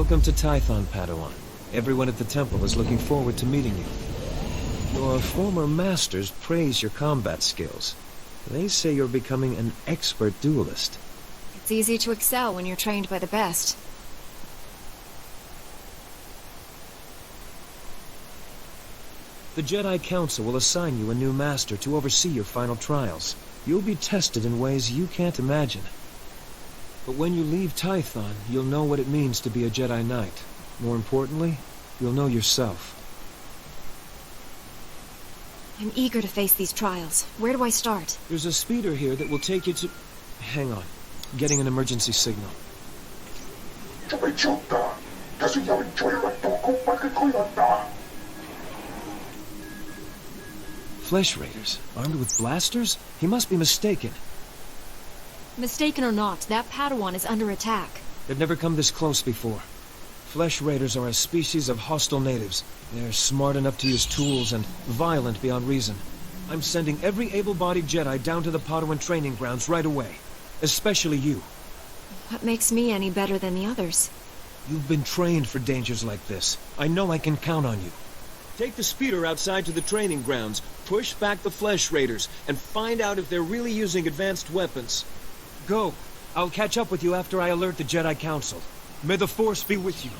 Welcome to Tython, Padawan. Everyone at the temple is looking forward to meeting you. Your former masters praise your combat skills. They say you're becoming an expert duelist. It's easy to excel when you're trained by the best. The Jedi Council will assign you a new master to oversee your final trials. You'll be tested in ways you can't imagine. But when you leave Tython, you'll know what it means to be a Jedi Knight. More importantly, you'll know yourself. I'm eager to face these trials. Where do I start? There's a speeder here that will take you to... Hang on. Getting an emergency signal. Flesh Raiders, armed with blasters? He must be mistaken. Mistaken or not, that Padawan is under attack. They've never come this close before. Flesh Raiders are a species of hostile natives. They're smart enough to use tools and violent beyond reason. I'm sending every able-bodied Jedi down to the Padawan training grounds right away. Especially you. What makes me any better than the others? You've been trained for dangers like this. I know I can count on you. Take the speeder outside to the training grounds, push back the Flesh Raiders, and find out if they're really using advanced weapons. Go. I'll catch up with you after I alert the Jedi Council. May the Force be with you.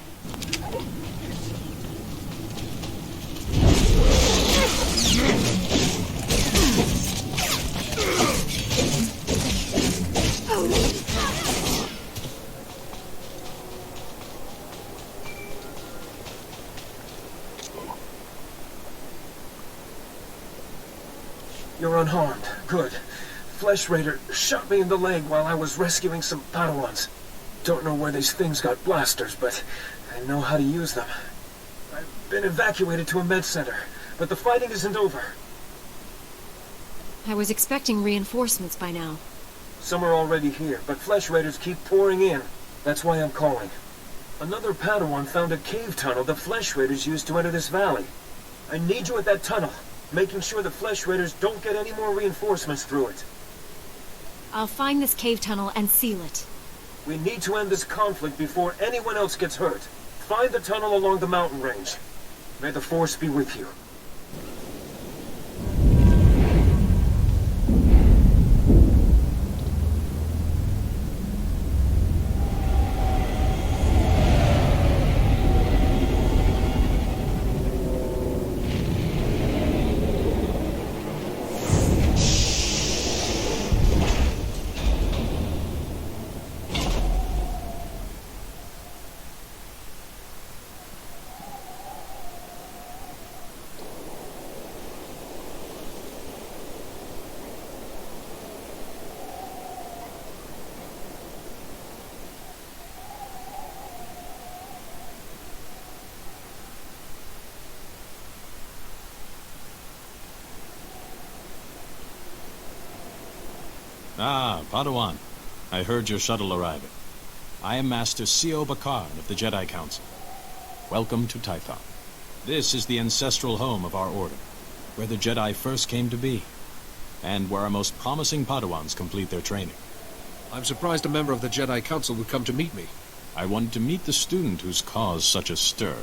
You're unharmed. Good. Flesh Raider shot me in the leg while I was rescuing some Padawans. Don't know where these things got blasters, but I know how to use them. I've been evacuated to a med center, but the fighting isn't over. I was expecting reinforcements by now. Some are already here, but Flesh Raiders keep pouring in. That's why I'm calling. Another Padawan found a cave tunnel the Flesh Raiders used to enter this valley. I need you at that tunnel, making sure the Flesh Raiders don't get any more reinforcements through it. I'll find this cave tunnel and seal it. We need to end this conflict before anyone else gets hurt. Find the tunnel along the mountain range. May the Force be with you. Ah, Padawan. I heard your shuttle arriving. I am Master Sio Bakard of the Jedi Council. Welcome to Tython. This is the ancestral home of our order, where the Jedi first came to be, and where our most promising Padawans complete their training. I'm surprised a member of the Jedi Council would come to meet me. I wanted to meet the student who's caused such a stir.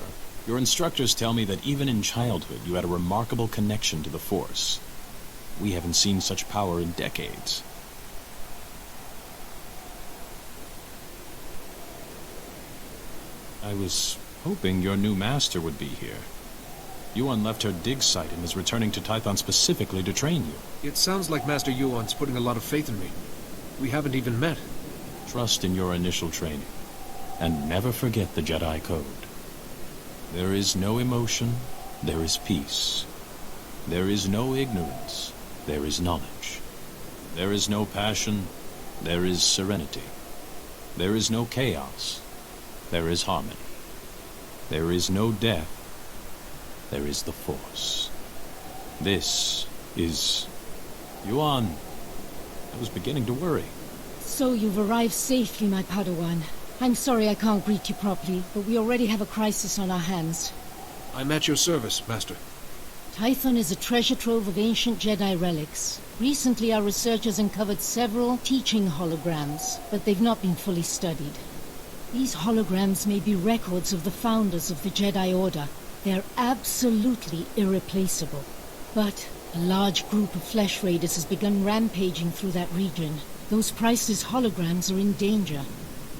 Your instructors tell me that even in childhood you had a remarkable connection to the Force. We haven't seen such power in decades. I was hoping your new master would be here. Yuan left her dig site and is returning to Tython specifically to train you. It sounds like Master Yuan's putting a lot of faith in me. We haven't even met. Trust in your initial training, and never forget the Jedi Code. There is no emotion, there is peace. There is no ignorance, there is knowledge. There is no passion, there is serenity. There is no chaos, there is harmony. There is no death, there is the Force. This is... Yuan, I was beginning to worry. So you've arrived safely, my Padawan. I'm sorry I can't greet you properly, but we already have a crisis on our hands. I'm at your service, Master. Tython is a treasure trove of ancient Jedi relics. Recently, our researchers uncovered several teaching holograms, but they've not been fully studied. These holograms may be records of the founders of the Jedi Order. They're absolutely irreplaceable. But a large group of Flesh Raiders has begun rampaging through that region. Those priceless holograms are in danger.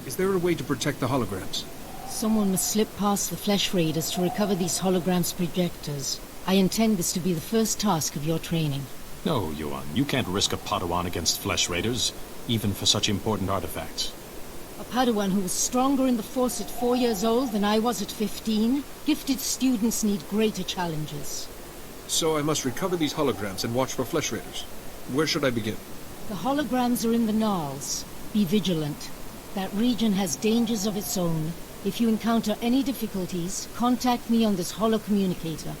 Is there a way to protect the holograms? Someone must slip past the Flesh Raiders to recover these holograms' projectors. I intend this to be the first task of your training. No, Yuan, you can't risk a Padawan against Flesh Raiders, even for such important artifacts. A Padawan who was stronger in the Force at 4 years old than I was at 15? Gifted students need greater challenges. So I must recover these holograms and watch for Flesh Raiders. Where should I begin? The holograms are in the Gnarls. Be vigilant. That region has dangers of its own. If you encounter any difficulties, contact me on this holocommunicator.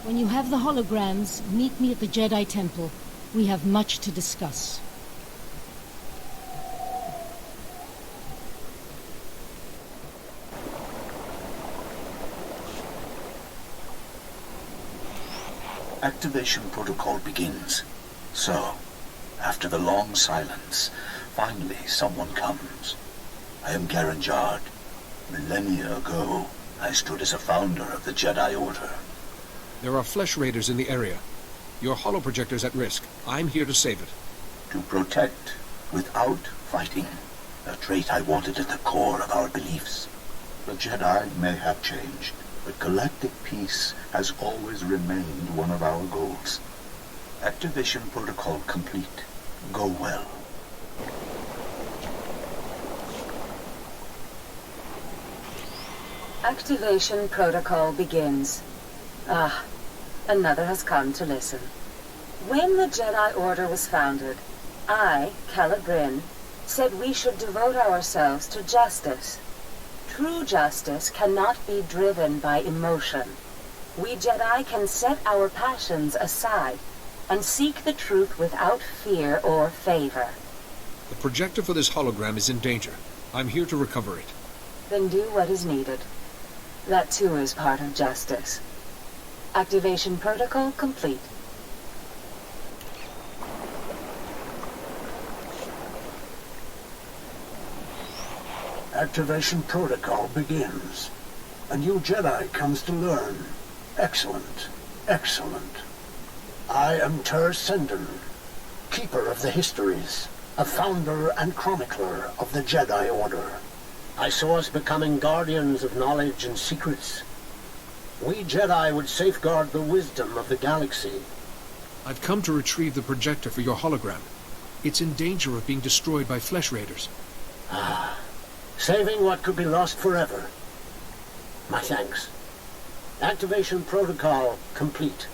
When you have the holograms, meet me at the Jedi Temple. We have much to discuss. Activation protocol begins. So, after the long silence, finally someone comes. I am Garen Jard. Millennia ago, I stood as a founder of the Jedi Order. There are Flesh Raiders in the area. Your holoprojector's at risk. I'm here to save it. To protect without fighting. A trait I wanted at the core of our beliefs. The Jedi may have changed, but galactic peace has always remained one of our goals. Activation protocol complete. Go well. Activation protocol begins. Another has come to listen. When the Jedi Order was founded, I, Calla Bryn, said we should devote ourselves to justice. True justice cannot be driven by emotion. We Jedi can set our passions aside and seek the truth without fear or favor. The projector for this hologram is in danger. I'm here to recover it. Then do what is needed. That too is part of justice. Activation protocol complete. Activation protocol begins. A new Jedi comes to learn. Excellent. Excellent. I am Ter Senden, Keeper of the Histories, a founder and chronicler of the Jedi Order. I saw us becoming guardians of knowledge and secrets. We Jedi would safeguard the wisdom of the galaxy. I've come to retrieve the projector for your hologram. It's in danger of being destroyed by Flesh Raiders. Saving what could be lost forever. My thanks. Activation protocol complete.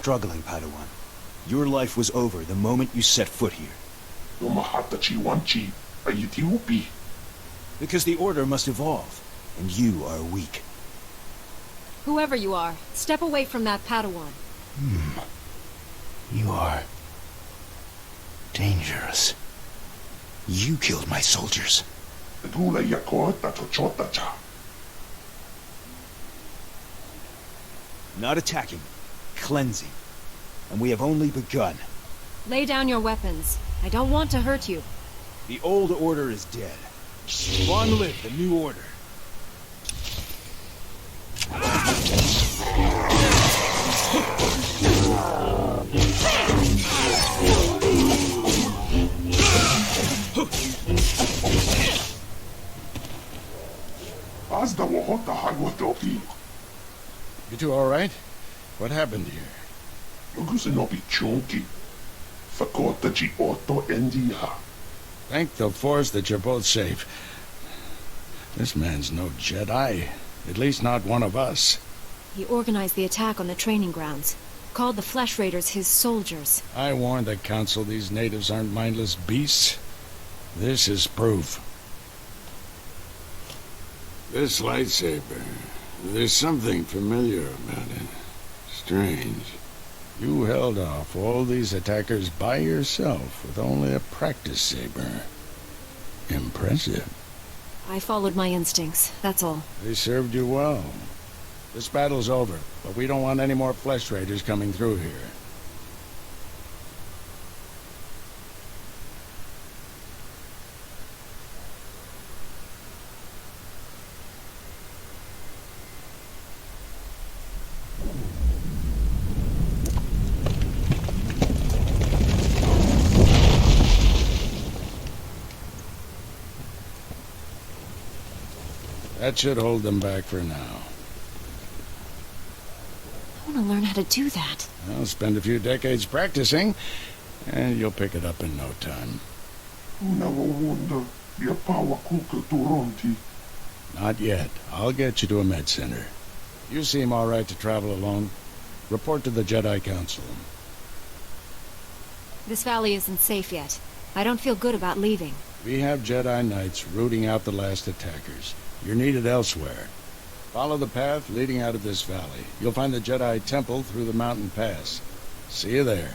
Struggling, Padawan. Your life was over the moment you set foot here. Because the Order must evolve, and you are weak. Whoever you are, step away from that Padawan. You are... dangerous. You killed my soldiers. Not attacking, cleansing. And we have only begun. Lay down your weapons. I don't want to hurt you. The old order is dead. Long live the new order. You two all right? What happened here? Thank the Force that you're both safe. This man's no Jedi. At least not one of us. He organized the attack on the training grounds. Called the Flesh Raiders his soldiers. I warned the Council these natives aren't mindless beasts. This is proof. This lightsaber... there's something familiar about it. Strange. You held off all these attackers by yourself with only a practice saber. Impressive. I followed my instincts, that's all. They served you well. This battle's over, but we don't want any more Flesh Raiders coming through here. That should hold them back for now. I want to learn how to do that. I'll spend a few decades practicing, and you'll pick it up in no time. Not yet. I'll get you to a med center. You seem all right to travel alone. Report to the Jedi Council. This valley isn't safe yet. I don't feel good about leaving. We have Jedi Knights rooting out the last attackers. You're needed elsewhere. Follow the path leading out of this valley. You'll find the Jedi Temple through the mountain pass. See you there.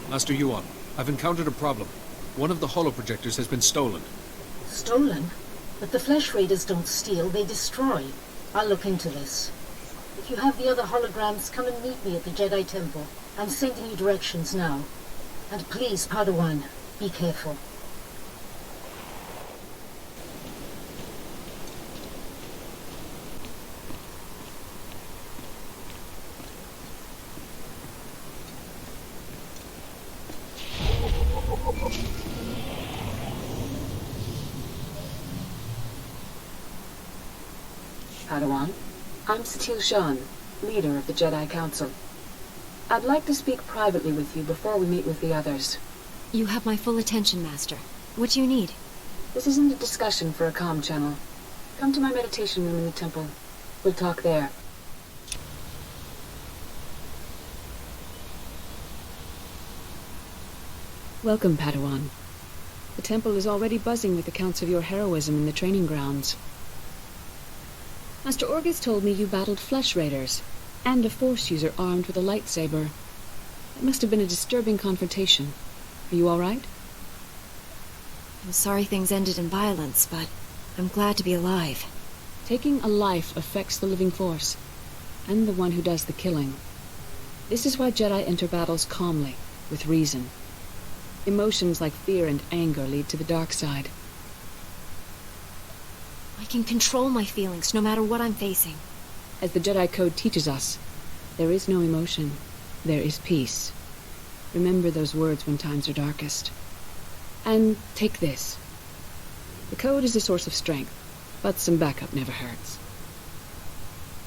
Master Yuan, I've encountered a problem. One of the holoprojectors has been stolen. Stolen? But the Flesh Raiders don't steal, they destroy. I'll look into this. If you have the other holograms, come and meet me at the Jedi Temple. I'm sending you directions now. And please, Padawan, be careful. Padawan, I'm Satele Shan, leader of the Jedi Council. I'd like to speak privately with you before we meet with the others. You have my full attention, Master. What do you need? This isn't a discussion for a comm channel. Come to my meditation room in the temple. We'll talk there. Welcome, Padawan. The temple is already buzzing with accounts of your heroism in the training grounds. Master Orgus told me you battled Flesh Raiders, and a Force user armed with a lightsaber. It must have been a disturbing confrontation. Are you all right? I'm sorry things ended in violence, but I'm glad to be alive. Taking a life affects the living Force, and the one who does the killing. This is why Jedi enter battles calmly, with reason. Emotions like fear and anger lead to the dark side. I can control my feelings no matter what I'm facing. As the Jedi Code teaches us, there is no emotion, there is peace. Remember those words when times are darkest. And take this. The Code is a source of strength, but some backup never hurts.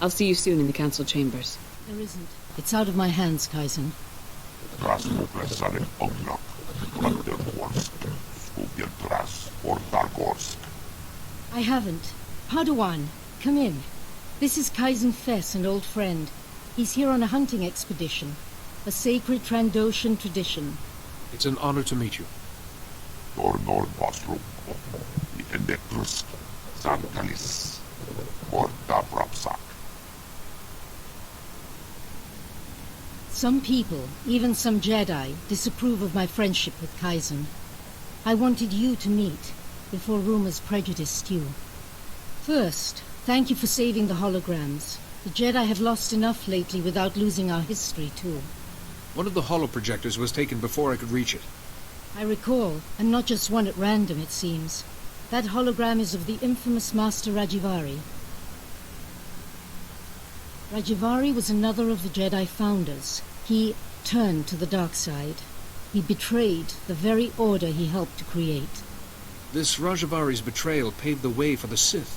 I'll see you soon in the Council chambers. There isn't. It's out of my hands, Kaizen. I haven't. Padawan, come in. This is Kaizen Fess, an old friend. He's here on a hunting expedition. A sacred Trandoshan tradition. It's an honor to meet you. Some people, even some Jedi, disapprove of my friendship with Kaizen. I wanted you to meet, before rumors prejudiced you. First, thank you for saving the holograms. The Jedi have lost enough lately without losing our history, too. One of the holoprojectors was taken before I could reach it. I recall, and not just one at random, it seems. That hologram is of the infamous Master Rajivari. Rajivari was another of the Jedi founders. He turned to the dark side. He betrayed the very order he helped to create. This Rajavari's betrayal paved the way for the Sith.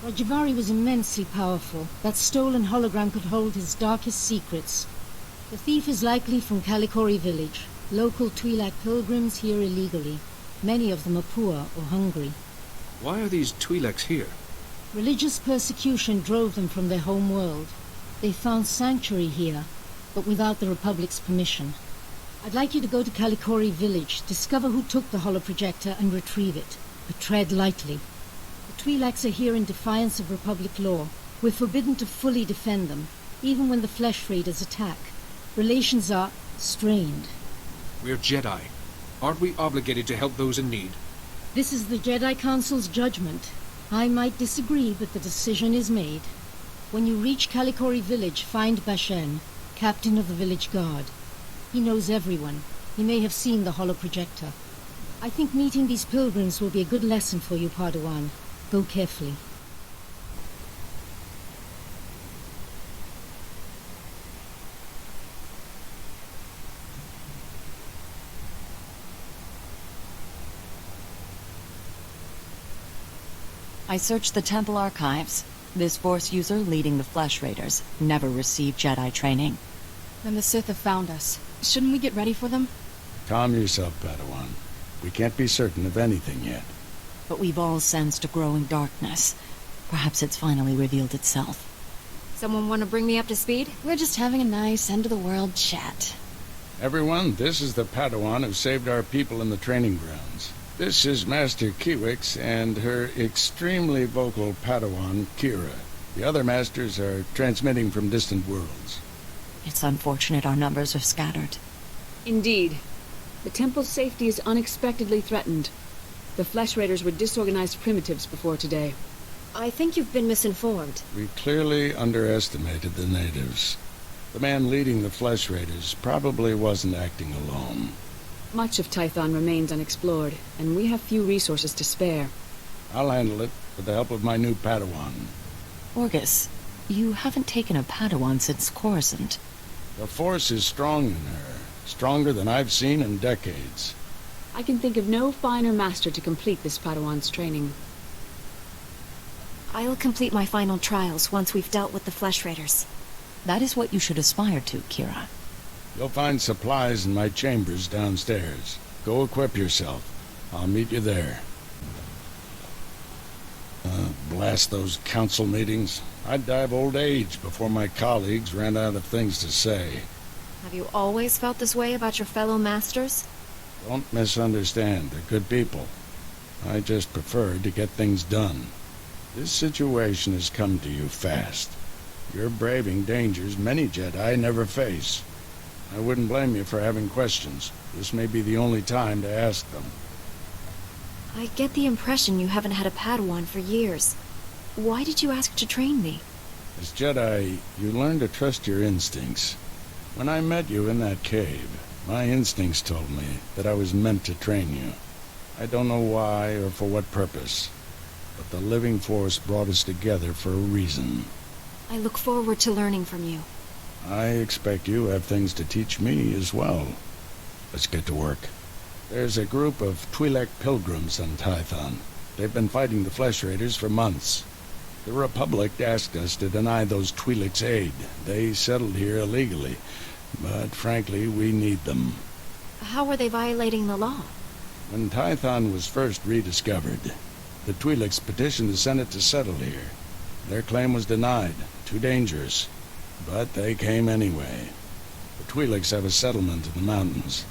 Rajivari was immensely powerful. That stolen hologram could hold his darkest secrets. The thief is likely from Kalikori village. Local Twi'lek pilgrims here illegally. Many of them are poor or hungry. Why are these Twi'leks here? Religious persecution drove them from their home world. They found sanctuary here, but without the Republic's permission. I'd like you to go to Kalikori village, discover who took the holoprojector and retrieve it. But tread lightly. The Twi'leks are here in defiance of Republic law. We're forbidden to fully defend them, even when the Flesh Raiders attack. Relations are strained. We're Jedi. Aren't we obligated to help those in need? This is the Jedi Council's judgment. I might disagree, but the decision is made. When you reach Kalikori village, find Bashen, captain of the village guard. He knows everyone. He may have seen the holoprojector. I think meeting these pilgrims will be a good lesson for you, Padawan. Go carefully. I searched the temple archives. This Force user leading the Flesh Raiders never received Jedi training. Then the Sith have found us. Shouldn't we get ready for them? Calm yourself, Padawan. We can't be certain of anything yet. But we've all sensed a growing darkness. Perhaps it's finally revealed itself. Someone want to bring me up to speed? We're just having a nice end-of-the-world chat. Everyone, this is the Padawan who saved our people in the training grounds. This is Master Kiwix and her extremely vocal Padawan, Kira. The other masters are transmitting from distant worlds. It's unfortunate our numbers are scattered. Indeed. The temple's safety is unexpectedly threatened. The Flesh Raiders were disorganized primitives before today. I think you've been misinformed. We clearly underestimated the natives. The man leading the Flesh Raiders probably wasn't acting alone. Much of Tython remains unexplored, and we have few resources to spare. I'll handle it, with the help of my new Padawan. Orgus, you haven't taken a Padawan since Coruscant. The Force is strong in her. Stronger than I've seen in decades. I can think of no finer master to complete this Padawan's training. I'll complete my final trials once we've dealt with the Flesh Raiders. That is what you should aspire to, Kira. You'll find supplies in my chambers downstairs. Go equip yourself. I'll meet you there. Blast those council meetings. I'd die of old age before my colleagues ran out of things to say. Have you always felt this way about your fellow masters? Don't misunderstand. They're good people. I just prefer to get things done. This situation has come to you fast. You're braving dangers many Jedi never face. I wouldn't blame you for having questions. This may be the only time to ask them. I get the impression you haven't had a Padawan for years. Why did you ask to train me? As Jedi, you learn to trust your instincts. When I met you in that cave, my instincts told me that I was meant to train you. I don't know why or for what purpose, but the Living Force brought us together for a reason. I look forward to learning from you. I expect you have things to teach me as well. Let's get to work. There's a group of Twi'lek pilgrims on Tython. They've been fighting the Flesh Raiders for months. The Republic asked us to deny those Twi'leks aid. They settled here illegally, but frankly, we need them. How are they violating the law? When Tython was first rediscovered, the Twi'leks petitioned the Senate to settle here. Their claim was denied. Too dangerous. But they came anyway. The Twi'leks have a settlement in the mountains.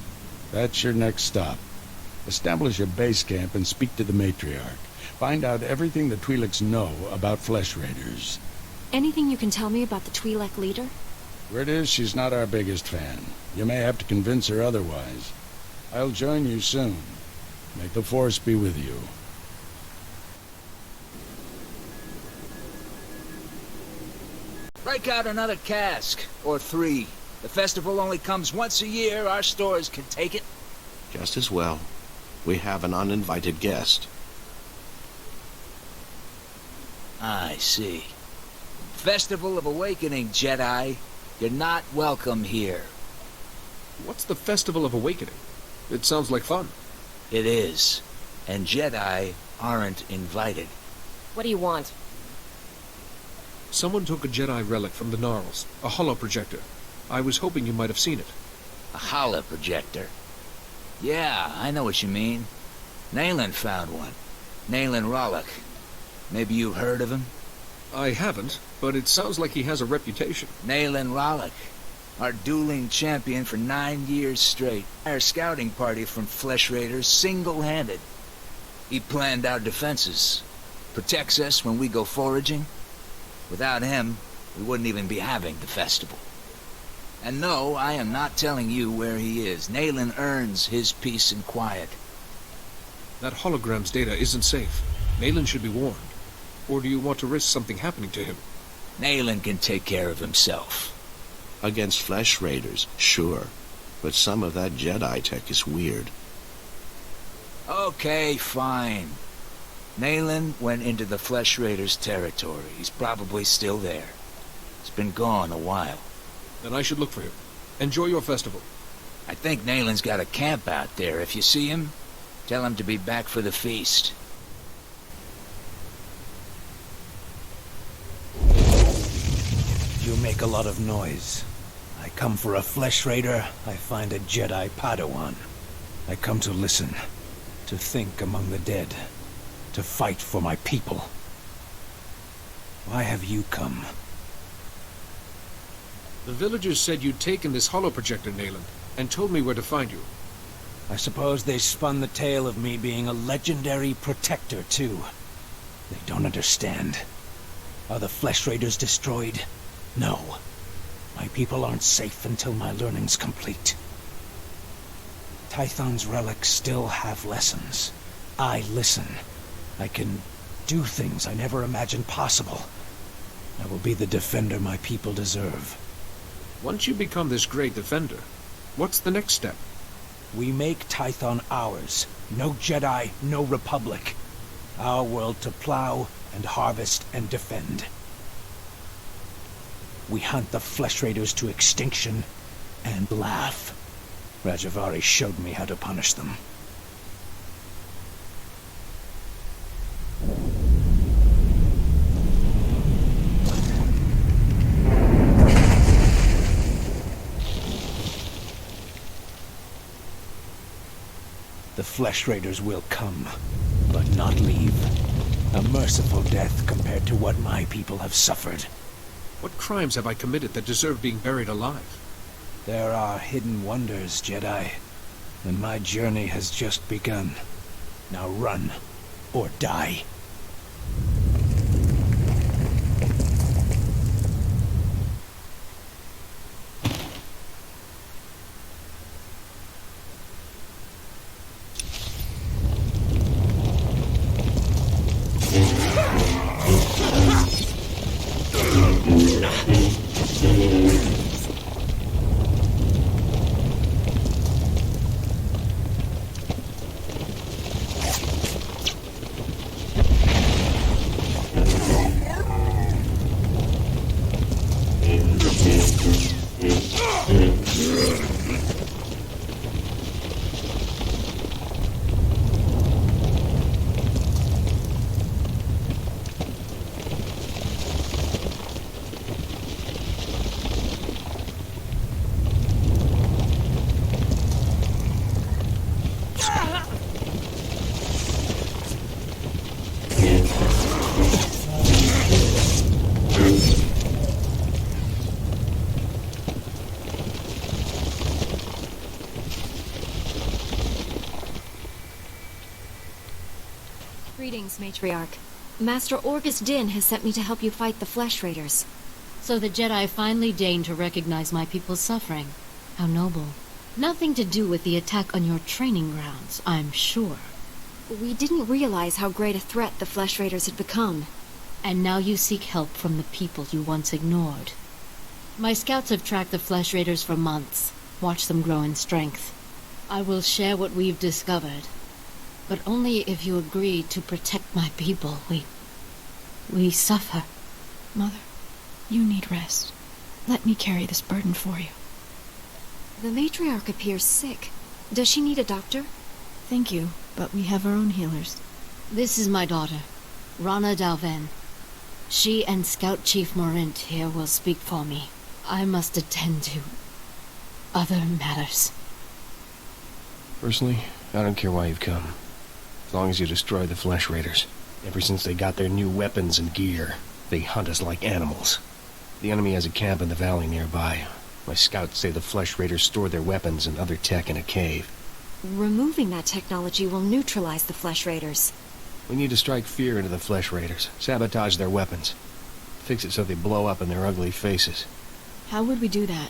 That's your next stop. Establish a base camp and speak to the matriarch. Find out everything the Twi'leks know about Flesh Raiders. Anything you can tell me about the Twi'lek leader? Word is she's not our biggest fan. You may have to convince her otherwise. I'll join you soon. May the Force be with you. Break out another cask, or 3. The festival only comes once a year. Our stores can take it. Just as well. We have an uninvited guest. I see. Festival of Awakening, Jedi. You're not welcome here. What's the Festival of Awakening? It sounds like fun. It is. And Jedi aren't invited. What do you want? Someone took a Jedi relic from the Gnarls, a holoprojector. I was hoping you might have seen it. A holoprojector? Yeah, I know what you mean. Nayland found one. Nayland Rallock. Maybe you've heard of him? I haven't, but it sounds like he has a reputation. Nayland Rallock. Our dueling champion for 9 years straight. Our scouting party from Flesh Raiders single-handed. He planned our defenses. Protects us when we go foraging. Without him, we wouldn't even be having the festival. And no, I am not telling you where he is. Nayland earns his peace and quiet. That hologram's data isn't safe. Nayland should be warned. Or do you want to risk something happening to him? Nayland can take care of himself. Against Flesh Raiders, sure. but some of that Jedi tech is weird. Okay, fine. Nayland went into the Flesh Raiders' territory. He's probably still there. He's been gone a while. Then I should look for him. Enjoy your festival. I think Nayland's got a camp out there. If you see him, tell him to be back for the feast. You make a lot of noise. I come for a Flesh Raider, I find a Jedi Padawan. I come to listen, to think among the dead, to fight for my people. Why have you come? The villagers said you'd taken this holoprojector, Nayland, and told me where to find you. I suppose they spun the tale of me being a legendary protector, too. They don't understand. Are the Flesh Raiders destroyed? No. My people aren't safe until my learning's complete. Tython's relics still have lessons. I listen. I can do things I never imagined possible. I will be the defender my people deserve. Once you become this great defender, what's the next step? We make Tython ours. No Jedi, no Republic. Our world to plow and harvest and defend. We hunt the Flesh Raiders to extinction and laugh. Rajavari showed me how to punish them. The Flesh Raiders will come, but not leave. A merciful death compared to what my people have suffered. What crimes have I committed that deserve being buried alive? There are hidden wonders, Jedi, and my journey has just begun. Now run, or die. Greetings, Matriarch. Master Orgus Din has sent me to help you fight the Flesh Raiders. So the Jedi finally deigned to recognize my people's suffering. How noble. Nothing to do with the attack on your training grounds, I'm sure. We didn't realize how great a threat the Flesh Raiders had become. And now you seek help from the people you once ignored. My scouts have tracked the Flesh Raiders for months, watched them grow in strength. I will share what we've discovered. But only if you agree to protect my people. We suffer. Mother, you need rest. Let me carry this burden for you. The Matriarch appears sick. Does she need a doctor? Thank you, but we have our own healers. This is my daughter, Rana Dalven. She and Scout Chief Morint here will speak for me. I must attend to other matters. Personally, I don't care why you've come. As long as you destroy the Flesh Raiders. Ever since they got their new weapons and gear, they hunt us like animals. The enemy has a camp in the valley nearby. My scouts say the Flesh Raiders store their weapons and other tech in a cave. Removing that technology will neutralize the Flesh Raiders. We need to strike fear into the Flesh Raiders, sabotage their weapons, fix it so they blow up in their ugly faces. How would we do that?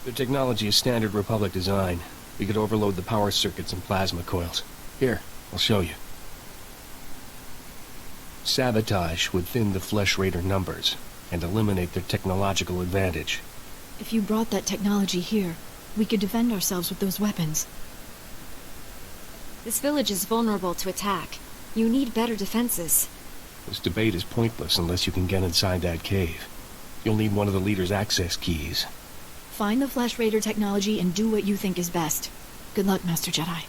Their technology is standard Republic design. We could overload the power circuits and plasma coils. Here, I'll show you. Sabotage would thin the Flesh Raider numbers and eliminate their technological advantage. If you brought that technology here, We could defend ourselves with those weapons. This village is vulnerable to attack. You need better defenses. This debate is pointless unless you can get inside that cave. You'll need one of the leader's access keys. Find the Flesh Raider technology and do what you think is best. Good luck, Master Jedi.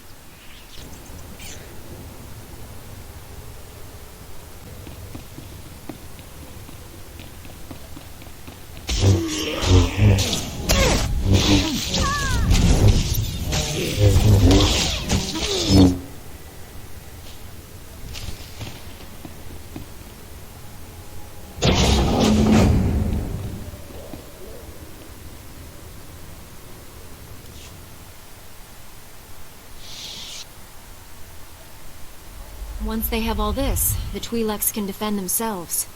Once they have all this, the Twi'leks can defend themselves.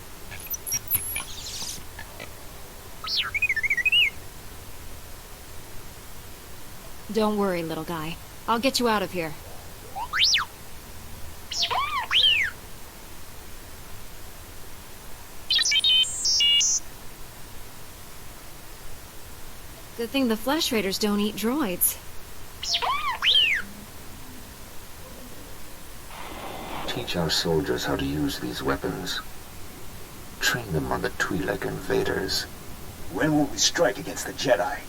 Don't worry, little guy. I'll get you out of here. Good thing the Flesh Raiders don't eat droids. Teach our soldiers how to use these weapons. Train them on the Twi'lek invaders. When will we strike against the Jedi?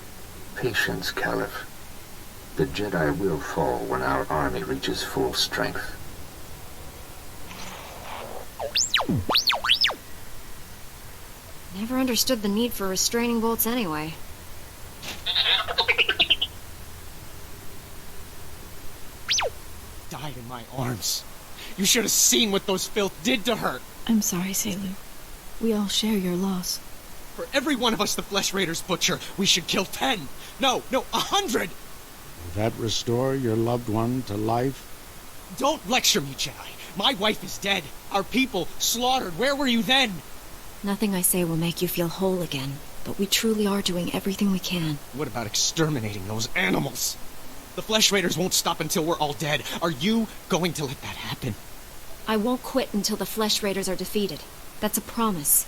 Patience, Caliph. The Jedi will fall when our army reaches full strength. Never understood the need for restraining bolts anyway. Died in my arms. You should have seen what those filth did to her. I'm sorry, Selu. We all share your loss. For every one of us the Flesh Raiders butcher, we should kill 10. No, 100! Will that restore your loved one to life? Don't lecture me, Jedi. My wife is dead. Our people slaughtered. Where were you then? Nothing I say will make you feel whole again, but we truly are doing everything we can. What about exterminating those animals? The Flesh Raiders won't stop until we're all dead. Are you going to let that happen? I won't quit until the Flesh Raiders are defeated. That's a promise.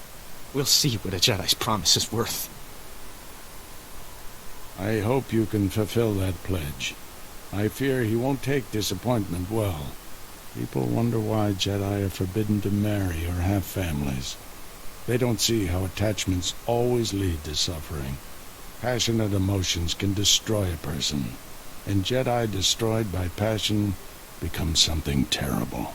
We'll see what a Jedi's promise is worth. I hope you can fulfill that pledge. I fear he won't take disappointment well. People wonder why Jedi are forbidden to marry or have families. They don't see how attachments always lead to suffering. Passionate emotions can destroy a person, and Jedi destroyed by passion become something terrible.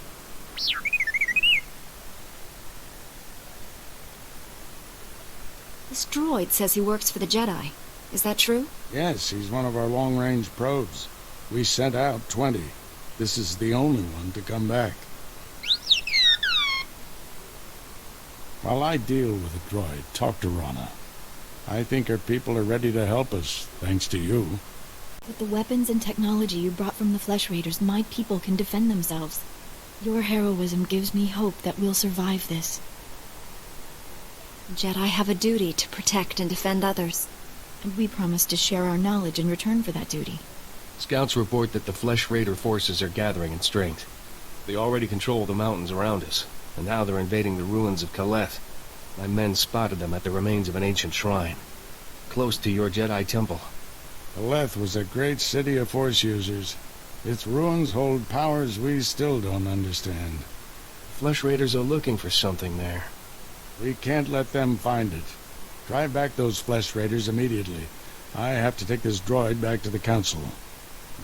This droid says he works for the Jedi. Is that true? Yes, he's one of our long-range probes. We sent out 20. This is the only one to come back. While I deal with the droid, talk to Rana. I think her people are ready to help us, thanks to you. With the weapons and technology you brought from the Flesh Raiders, my people can defend themselves. Your heroism gives me hope that we'll survive this. Jedi have a duty to protect and defend others. And we promise to share our knowledge in return for that duty. Scouts report that the Flesh Raider forces are gathering in strength. They already control the mountains around us, and now they're invading the ruins of Kaleth. My men spotted them at the remains of an ancient shrine, close to your Jedi temple. Kaleth was a great city of Force users. Its ruins hold powers we still don't understand. Flesh Raiders are looking for something there. We can't let them find it. Drive back those Flesh Raiders immediately. I have to take this droid back to the Council.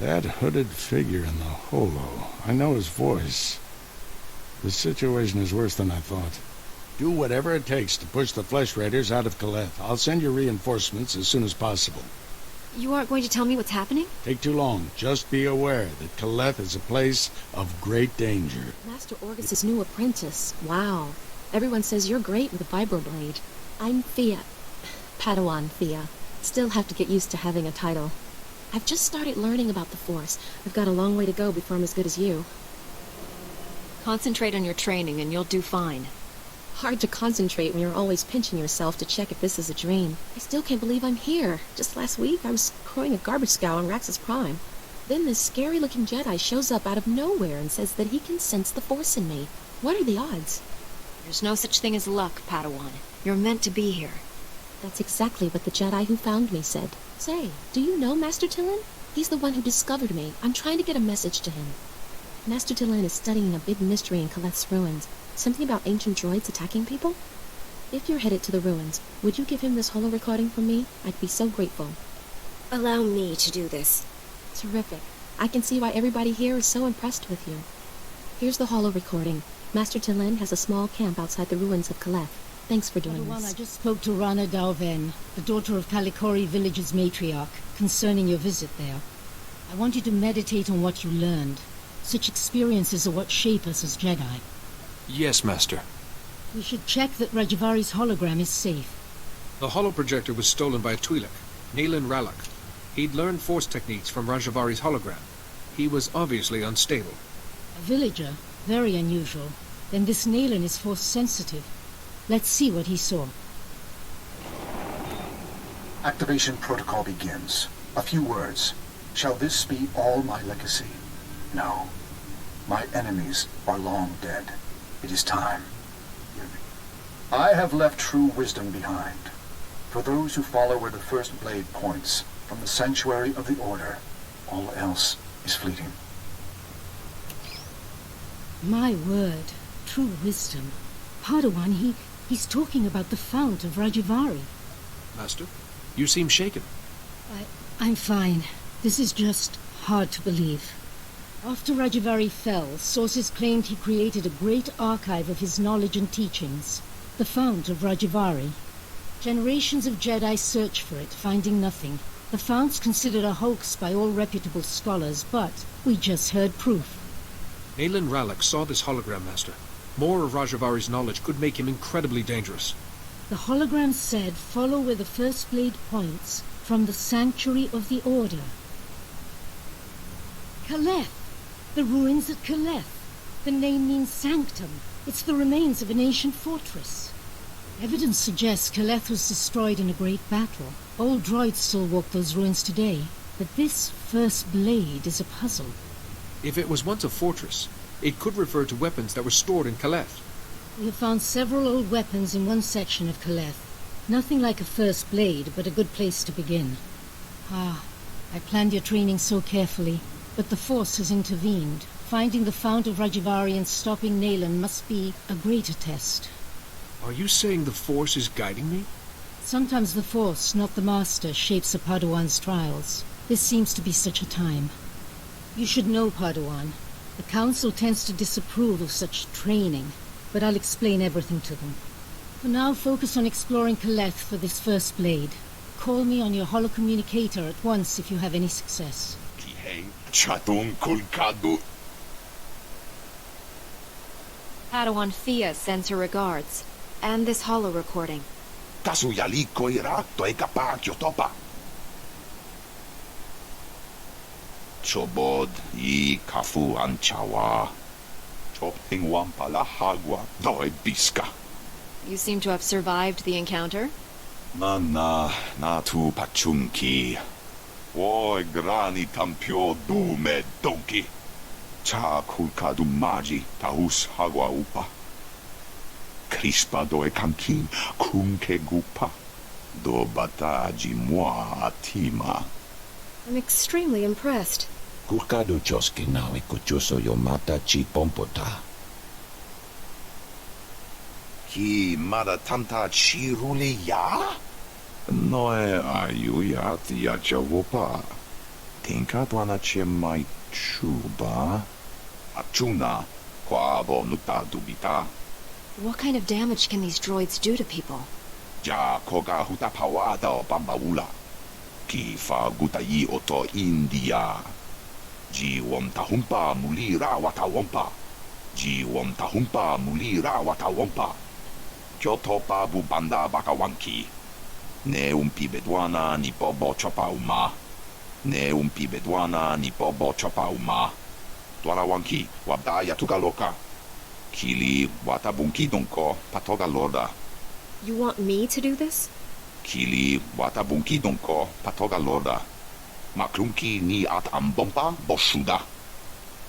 That hooded figure in the holo, I know his voice. The situation is worse than I thought. Do whatever it takes to push the Flesh Raiders out of Kaleth. I'll send you reinforcements as soon as possible. You aren't going to tell me what's happening? Take too long. Just be aware that Kaleth is a place of great danger. Master Orgus's new apprentice. Wow. Everyone says you're great with a vibroblade. I'm Thea. Padawan Thea. Still have to get used to having a title. I've just started learning about the Force. I've got a long way to go before I'm as good as you. Concentrate on your training and you'll do fine. Hard to concentrate when you're always pinching yourself to check if this is a dream. I still can't believe I'm here. Just last week, I was crowing a garbage scow on Raxus Prime. Then this scary-looking Jedi shows up out of nowhere and says that he can sense the Force in me. What are the odds? There's no such thing as luck, Padawan. You're meant to be here. That's exactly what the Jedi who found me said. Say, do you know Master Tillin? He's the one who discovered me. I'm trying to get a message to him. Master Tillin is studying a big mystery in Kaleth's ruins. Something about ancient droids attacking people? If you're headed to the ruins, would you give him this holo recording from me? I'd be so grateful. Allow me to do this. Terrific. I can see why everybody here is so impressed with you. Here's the holo recording. Master Tillin has a small camp outside the ruins of Kaleth. Thanks for doing Padawan, this. I just spoke to Rana Dalven, the daughter of Kalikori village's matriarch, concerning your visit there. I want you to meditate on what you learned. Such experiences are what shape us as Jedi. Yes, Master. We should check that Rajavari's hologram is safe. The holoprojector was stolen by a Twi'lek, Nayland Ralak. He'd learned Force techniques from Rajavari's hologram. He was obviously unstable. A villager? Very unusual. Then this Nayland is Force sensitive. Let's see what he saw. Activation protocol begins. A few words. Shall this be all my legacy? No. My enemies are long dead. It is time. Hear me. I have left true wisdom behind. For those who follow where the first blade points, from the sanctuary of the Order, all else is fleeting. My word. True wisdom. Padawan, he's talking about the fount of Rajavari. Master, you seem shaken. I'm fine. This is just hard to believe. After Rajavari fell, sources claimed he created a great archive of his knowledge and teachings, the fount of Rajavari. Generations of Jedi searched for it, finding nothing. The fount's considered a hoax by all reputable scholars, but we just heard proof. Nayland Ralak saw this hologram, Master. More of Rajavari's knowledge could make him incredibly dangerous. The hologram said, follow where the first blade points, from the sanctuary of the Order. Kaleth! The ruins at Kaleth. The name means sanctum. It's the remains of an ancient fortress. Evidence suggests Kaleth was destroyed in a great battle. Old droids still walk those ruins today, but this first blade is a puzzle. If it was once a fortress, it could refer to weapons that were stored in Kaleth. We have found several old weapons in one section of Kaleth. Nothing like a first blade, but a good place to begin. I planned your training so carefully, but the Force has intervened. Finding the fount of Rajavari and stopping Nayland must be a greater test. Are you saying the Force is guiding me? Sometimes the Force, not the Master, shapes a Padawan's trials. This seems to be such a time. You should know, Padawan. The Council tends to disapprove of such training, but I'll explain everything to them. For now, focus on exploring Kaleth for this first blade. Call me on your holocommunicator at once if you have any success. Padawan Thea sends her regards, and this holo recording. Chobod I kafu anchawa. Chopting wampala hagwa doi biska. You seem to have survived the encounter. Na tu pachunki. Oi grani tampio dume donkey. Cha kulkadu maji tahus hagwa upa. Crispa doe kankin kunke gupa. Do bataji moi atima. I'm extremely impressed. Kulkadu choski nawi kuchuso yomata chi pompota. Ki mada tanta chiruli ya? Noe ayu yati yachawopa. Tinkatwana che mai chuba. Achuna kwabo nuta dubita. What kind of damage can these droids do to people? Ja koga hutapawada o bambaula. Ki fa gutai oto India. Ji wom tahumpa mulira wata wompa. Ji wom tahumpa mulira wata wompa. Kyoto babu banda bakawanki. Ne bedwana ni bobo chopa uma. Ne bedwana ni bobo chopa uma. Dwarawanki wabdaya tukaloka. Kili watabunki donko patoga lorda. You want me to do this? Kili watabunki donko patoga lorda. Maklunki ni at ambompa boshuda.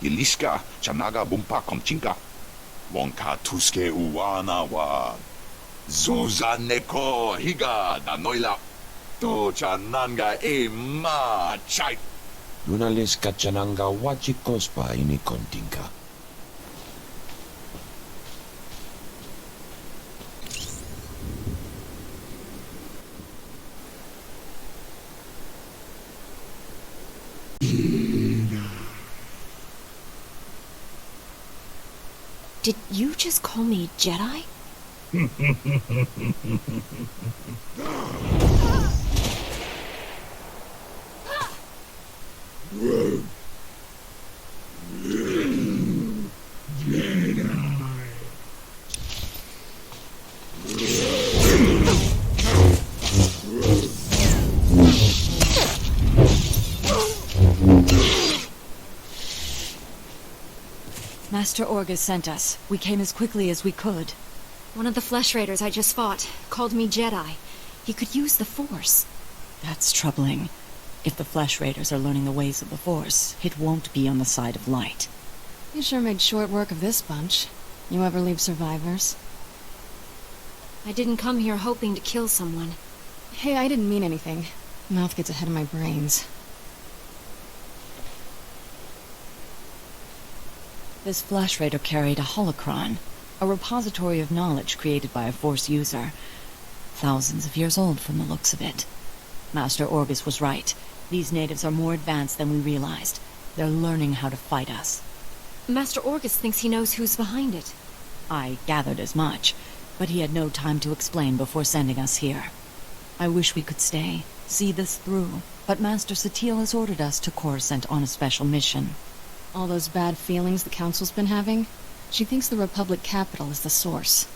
Yiliska chanaga bumpa komchinka. Wonka tuske uwana wa. Zuzaneko higa da noila. To chananga e ma chai. Nunalis kachananga wachikospa ini kontinka. Did you just call me Jedi? Master Orgus sent us. We came as quickly as we could. One of the Flesh Raiders I just fought called me Jedi. He could use the Force. That's troubling. If the Flesh Raiders are learning the ways of the Force, it won't be on the side of light. You sure made short work of this bunch. You ever leave survivors? I didn't come here hoping to kill someone. Hey, I didn't mean anything. Mouth gets ahead of my brains. This Flesh Raider carried a holocron, a repository of knowledge created by a Force user. Thousands of years old from the looks of it. Master Orgus was right. These natives are more advanced than we realized. They're learning how to fight us. Master Orgus thinks he knows who's behind it. I gathered as much, but he had no time to explain before sending us here. I wish we could stay, see this through, but Master Satil has ordered us to Coruscant on a special mission. All those bad feelings the Council's been having? She thinks the Republic capital is the source.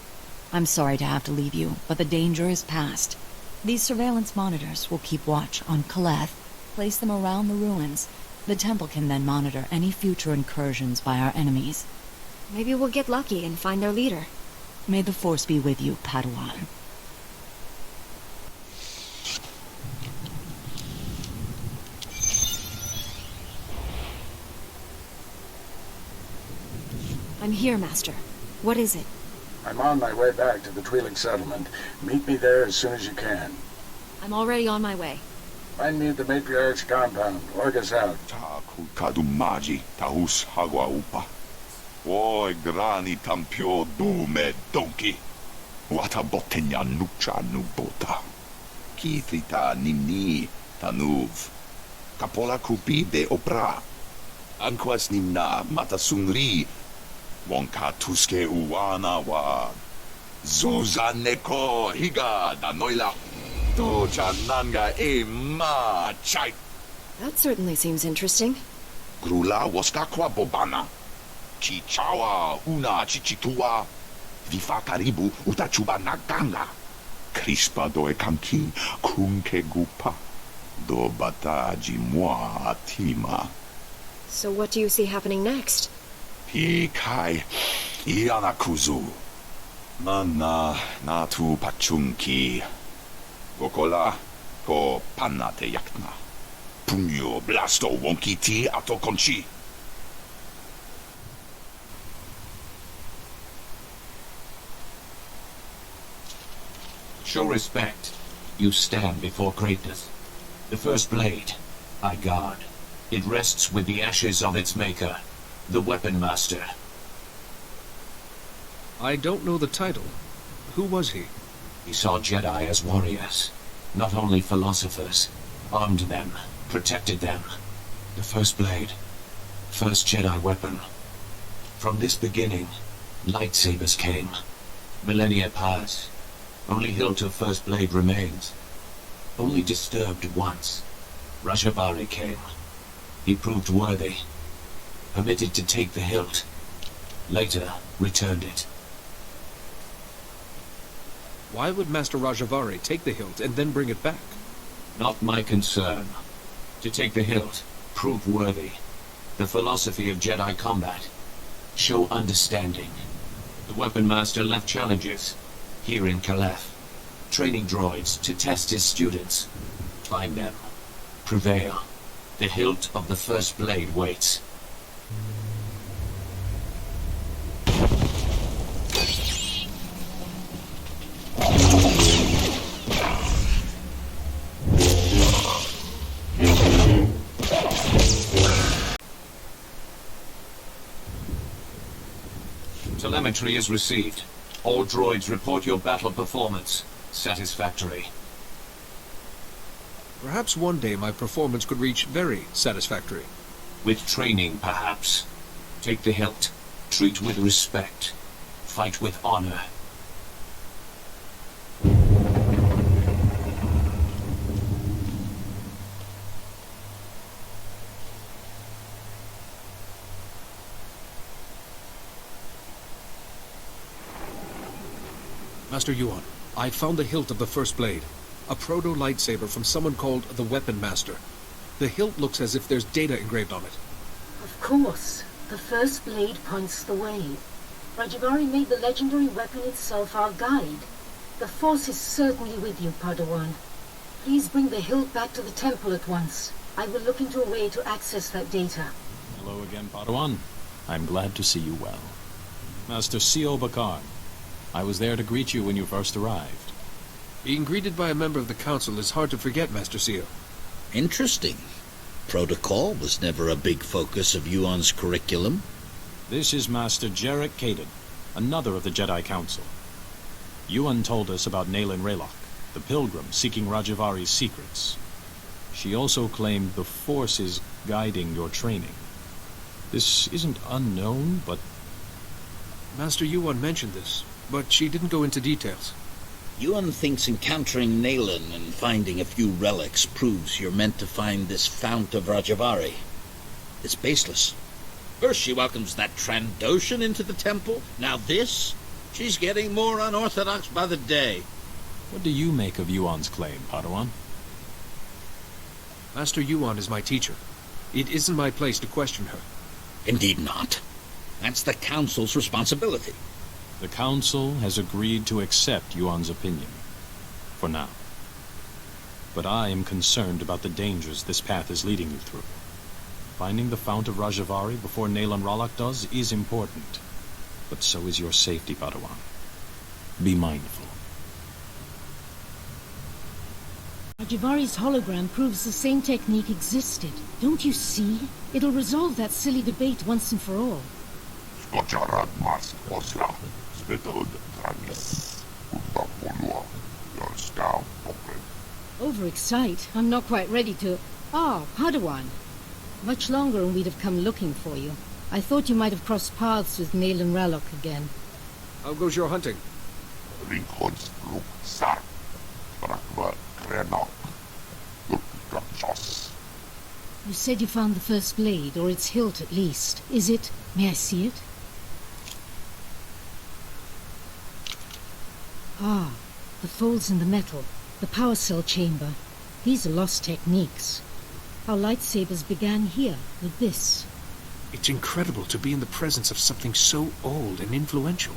I'm sorry to have to leave you, but the danger is past. These surveillance monitors will keep watch on Kaleth, place them around the ruins. The temple can then monitor any future incursions by our enemies. Maybe we'll get lucky and find their leader. May the Force be with you, Padawan. I'm here, Master. What is it? I'm on my way back to the Twi'lek settlement. Meet me there as soon as you can. I'm already on my way. Find me at the Matriarch's compound. Orgus out. Kadumaji tahus hagwa upa. Oi grani tampio dume donki. Wata botenya nucha nubota. Kithita nini tanuv. Kapola kupi de opra. Anquas nimna matasungri. Wonka tuske uwana wa. Zuzaneko higa da noila. To chananga e ma chai. That certainly seems interesting. Grula woska kwa bobana. Chichawa una chichitua. Vifa karibu utachuba naganga. Crispa doe kanki kunke gupa. Do bataji moi atima. So what do you see happening next? Hikai ianakuzu. Mana natu pachunki. Gokola ko panate yakna. Punyo blasto wonki ti ato konchi. Show respect. You stand before greatness. The first blade, I guard. It rests with the ashes of its maker, the Weapon Master. I don't know the title. Who was he? He saw Jedi as warriors, not only philosophers. Armed them, protected them. The first blade, first Jedi weapon. From this beginning, lightsabers came. Millennia passed. Only hilt of first blade remains. Only disturbed once. Rajabari came. He proved worthy. Permitted to take the hilt. Later, returned it. Why would Master Rajavari take the hilt and then bring it back? Not my concern. To take the hilt, prove worthy. The philosophy of Jedi combat. Show understanding. The Weapon Master left challenges. Here in Kaleth. Training droids to test his students. Find them. Prevail. The hilt of the first blade waits. Telemetry is received. All droids report your battle performance. Satisfactory. Perhaps one day my performance could reach very satisfactory. With training, perhaps. Take the hilt. Treat with respect. Fight with honor. Master Yuan, I found the hilt of the first blade. A proto-lightsaber from someone called the Weapon Master. The hilt looks as if there's data engraved on it. Of course. The first blade points the way. Rajabari made the legendary weapon itself our guide. The Force is certainly with you, Padawan. Please bring the hilt back to the temple at once. I will look into a way to access that data. Hello again, Padawan. I'm glad to see you well. Master Sio Bakar, I was there to greet you when you first arrived. Being greeted by a member of the Council is hard to forget, Master Sio. Interesting. Protocol was never a big focus of Yuan's curriculum. This is Master Jarek Kaden, another of the Jedi Council. Yuan told us about Nayland Raylock, the pilgrim seeking Rajavari's secrets. She also claimed the Force is guiding your training. This isn't unknown, but... Master Yuan mentioned this, but she didn't go into details. Yuan thinks encountering Nayland and finding a few relics proves you're meant to find this Fount of Rajavari. It's baseless. First she welcomes that Trandoshan into the temple, now this? She's getting more unorthodox by the day. What do you make of Yuan's claim, Padawan? Master Yuan is my teacher. It isn't my place to question her. Indeed not. That's the Council's responsibility. The Council has agreed to accept Yuan's opinion. For now. But I am concerned about the dangers this path is leading you through. Finding the Fount of Rajavari before Nayland Raylock does is important. But so is your safety, Padawan. Be mindful. Rajavari's hologram proves the same technique existed. Don't you see? It'll resolve that silly debate once and for all. Overexcite? I'm not quite ready to... Ah, Padawan. Much longer and we'd have come looking for you. I thought you might have crossed paths with Nayland Raylock again. How goes your hunting? You said you found the first blade, or its hilt at least. Is it... May I see it? Ah, the folds in the metal. The power cell chamber. These are lost techniques. Our lightsabers began here, with this. It's incredible to be in the presence of something so old and influential.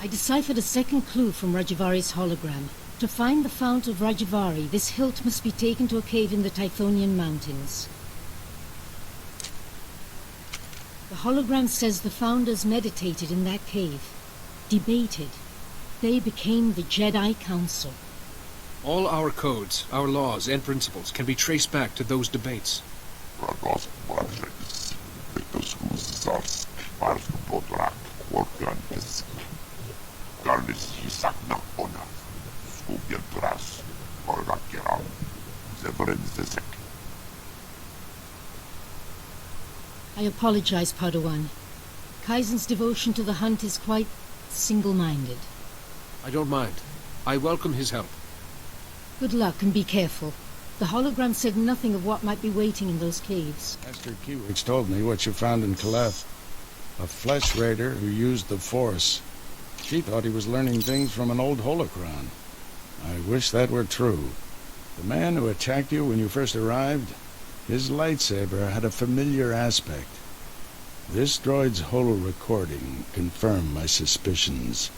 I deciphered a second clue from Rajavari's hologram. To find the Fount of Rajavari, this hilt must be taken to a cave in the Typhonian Mountains. The hologram says the Founders meditated in that cave. Debated. They became the Jedi Council. All our codes, our laws, and principles can be traced back to those debates. I apologize, Padawan. Kaizen's devotion to the hunt is quite single-minded. I don't mind. I welcome his help. Good luck and be careful. The hologram said nothing of what might be waiting in those caves. Master Kiwich told me what you found in Kaleth. A flesh raider who used the Force. She thought he was learning things from an old holocron. I wish that were true. The man who attacked you when you first arrived, his lightsaber had a familiar aspect. This droid's holo recording confirmed my suspicions.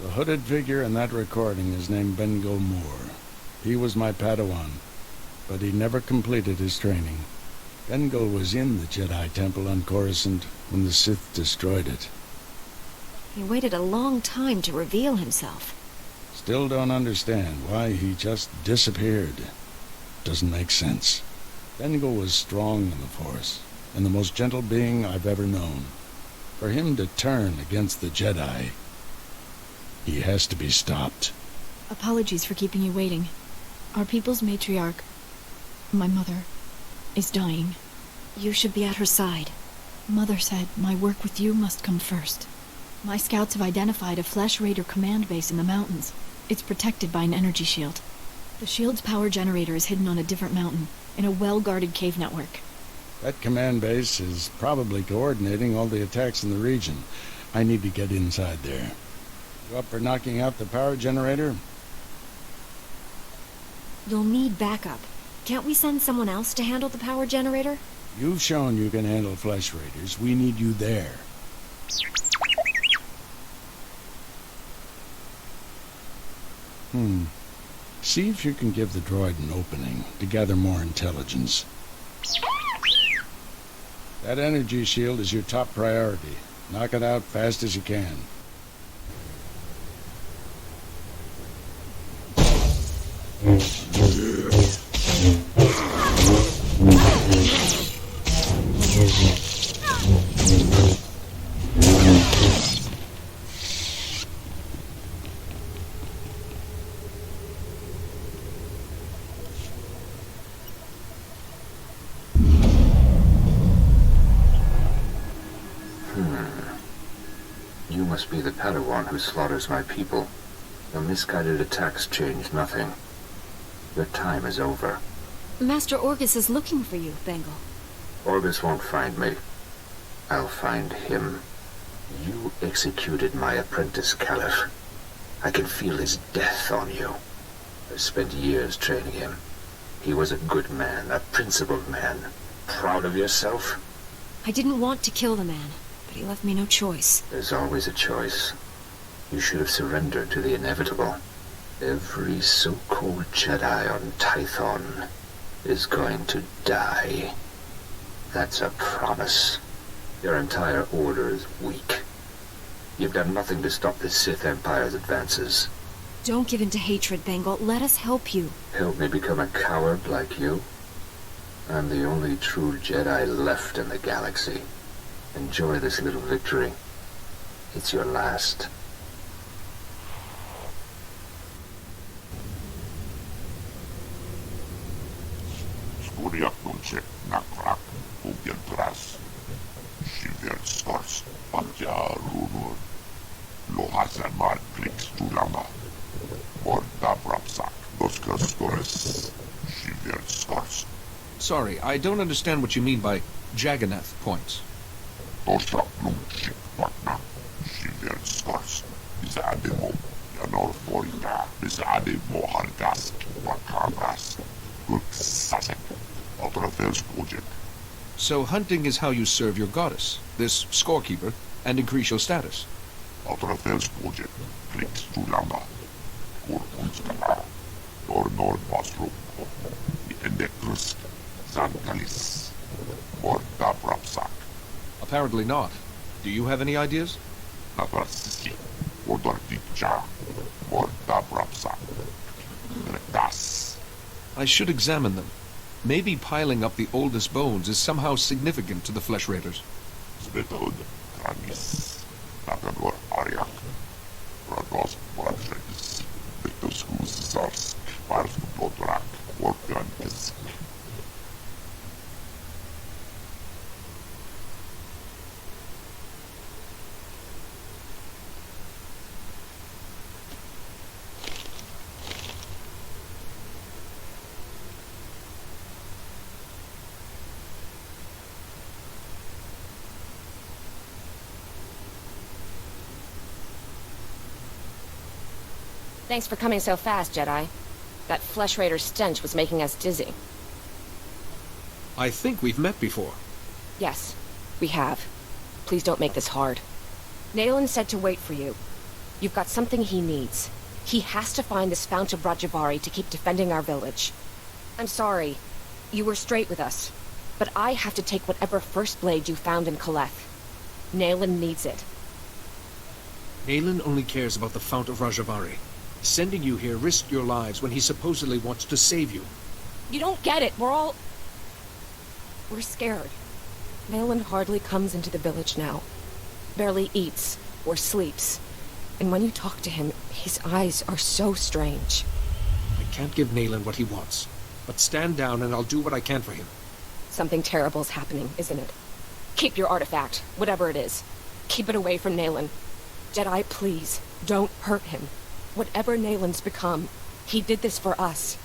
The hooded figure in that recording is named Bengo Moore. He was my Padawan, but he never completed his training. Bengal was in the Jedi Temple on Coruscant when the Sith destroyed it. He waited a long time to reveal himself. still don't understand why he just disappeared. Doesn't make sense. Bengal was strong in the Force, and the most gentle being I've ever known. For him to turn against the Jedi, he has to be stopped. Apologies for keeping you waiting. Our people's matriarch, my mother, is dying. You should be at her side. Mother said my work with you must come first. My scouts have identified a Flesh Raider command base in the mountains. It's protected by an energy shield. The shield's power generator is hidden on a different mountain, in a well-guarded cave network. That command base is probably coordinating all the attacks in the region. I need to get inside there. You up for knocking out the power generator? You'll need backup. Can't we send someone else to handle the power generator? You've shown you can handle Flesh Raiders. We need you there. See if you can give the droid an opening to gather more intelligence. That energy shield is your top priority. Knock it out fast as you can. You must be the Padawan who slaughters my people. The misguided attacks change nothing. Your time is over. Master Orgus is looking for you, Bengal. Orgus won't find me. I'll find him. You executed my apprentice, Caliph. I can feel his death on you. I've spent years training him. He was a good man, a principled man. Proud of yourself? I didn't want to kill the man, but he left me no choice. There's always a choice. You should have surrendered to the inevitable. Every so-called Jedi on Tython is going to die. That's a promise. Your entire order is weak. You've done nothing to stop the Sith Empire's advances. Don't give in to hatred, Bengal. Let us help you. Help me become a coward like you? I'm the only true Jedi left in the galaxy. Enjoy this little victory. It's your last. Skuriaknunse nakrak ugyantras. Shiver stars panja runur. Lohasan mar klix tulama. Morta brapsak. Doska stores. Shiver stars. Sorry, I don't understand what you mean by Jagannath points. Tosha lumchik patna. Shiver stars. Bizademo. Yanor forita. Bizademo hargas. Wakabras. Sasek. Project. So hunting is how you serve your goddess, this scorekeeper, and increase your status. Project. Clicks to Lama. Kurkunstala. Nor Basro. Endectrus. Zankalis. Morta Brapsak. Apparently not. Do you have any ideas? Navrasisi. Odordicha. Morta Brapsak. Retas. I should examine them. Maybe piling up the oldest bones is somehow significant to the Flesh Raiders. Svetod, Tramis, Nakador Aryak, Rados Borges, Victus Husars, Pars Podrak, Workan Kisk. Thanks for coming so fast, Jedi. That Flesh Raider stench was making us dizzy. I think we've met before. Yes, we have. Please don't make this hard. Nayland said to wait for you. You've got something he needs. He has to find this Fount of Rajavari to keep defending our village. I'm sorry. You were straight with us. But I have to take whatever First Blade you found in Kaleth. Nayland needs it. Nayland only cares about the Fount of Rajavari. Sending you here risked your lives when he supposedly wants to save you. You don't get it. We're scared. Nayland hardly comes into the village now. Barely eats or sleeps. And when you talk to him, his eyes are so strange. I can't give Nayland what he wants. But stand down and I'll do what I can for him. Something terrible's happening, isn't it? Keep your artifact, whatever it is. Keep it away from Nayland. Jedi, please, don't hurt him. Whatever Nayland's become, he did this for us.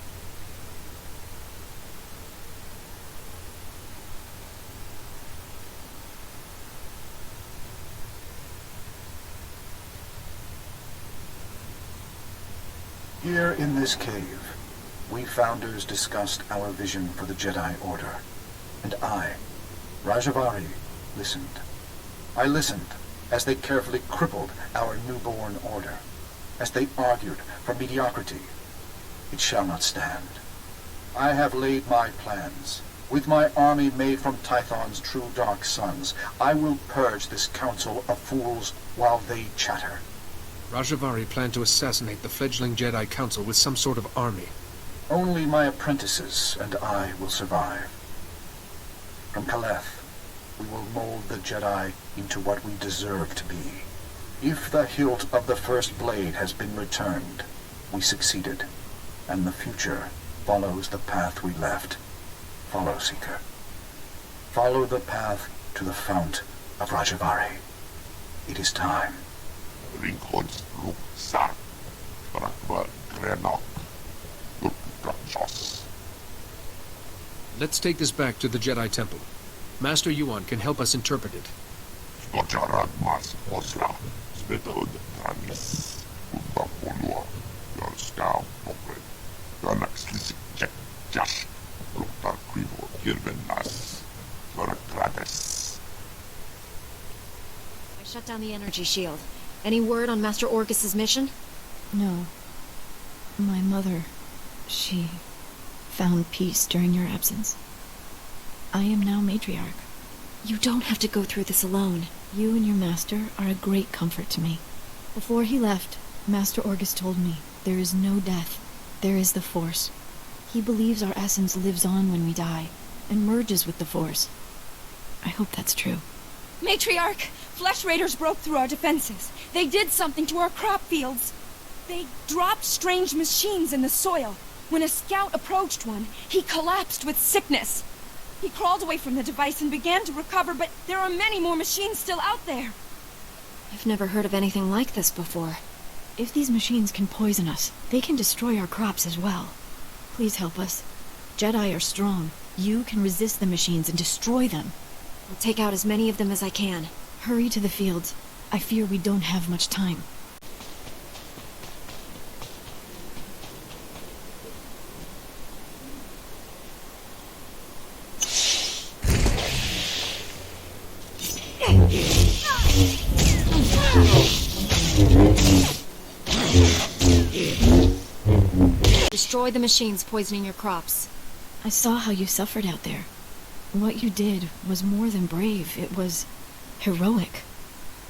Here in this cave, we Founders discussed our vision for the Jedi Order. And I, Rajavari, listened. I listened as they carefully crippled our newborn order, as they argued for mediocrity. It shall not stand. I have laid my plans. With my army made from Tython's true dark sons, I will purge this council of fools while they chatter. Rajavari planned to assassinate the fledgling Jedi Council with some sort of army. Only my apprentices and I will survive. From Kaleth, we will mold the Jedi into what we deserve to be. If the hilt of the first blade has been returned, we succeeded, and the future follows the path we left. Follow, Seeker. Follow the path to the Fount of Rajavari. It is time. Let's take this back to the Jedi Temple. Master Yuan can help us interpret it. I shut down the energy shield. Any word on Master Orgus's mission? No. My mother, she found peace during your absence. I am now matriarch. You don't have to go through this alone. You and your master are a great comfort to me. Before he left, Master Orgus told me there is no death. There is the Force. He believes our essence lives on when we die, and merges with the Force. I hope that's true. Matriarch! Flesh Raiders broke through our defenses. They did something to our crop fields. They dropped strange machines in the soil. When a scout approached one, he collapsed with sickness. He crawled away from the device and began to recover, but there are many more machines still out there. I've never heard of anything like this before. If these machines can poison us, they can destroy our crops as well. Please help us. Jedi are strong. You can resist the machines and destroy them. I'll take out as many of them as I can. Hurry to the fields. I fear we don't have much time. Destroy the machines poisoning your crops. I saw how you suffered out there. What you did was more than brave. It was heroic.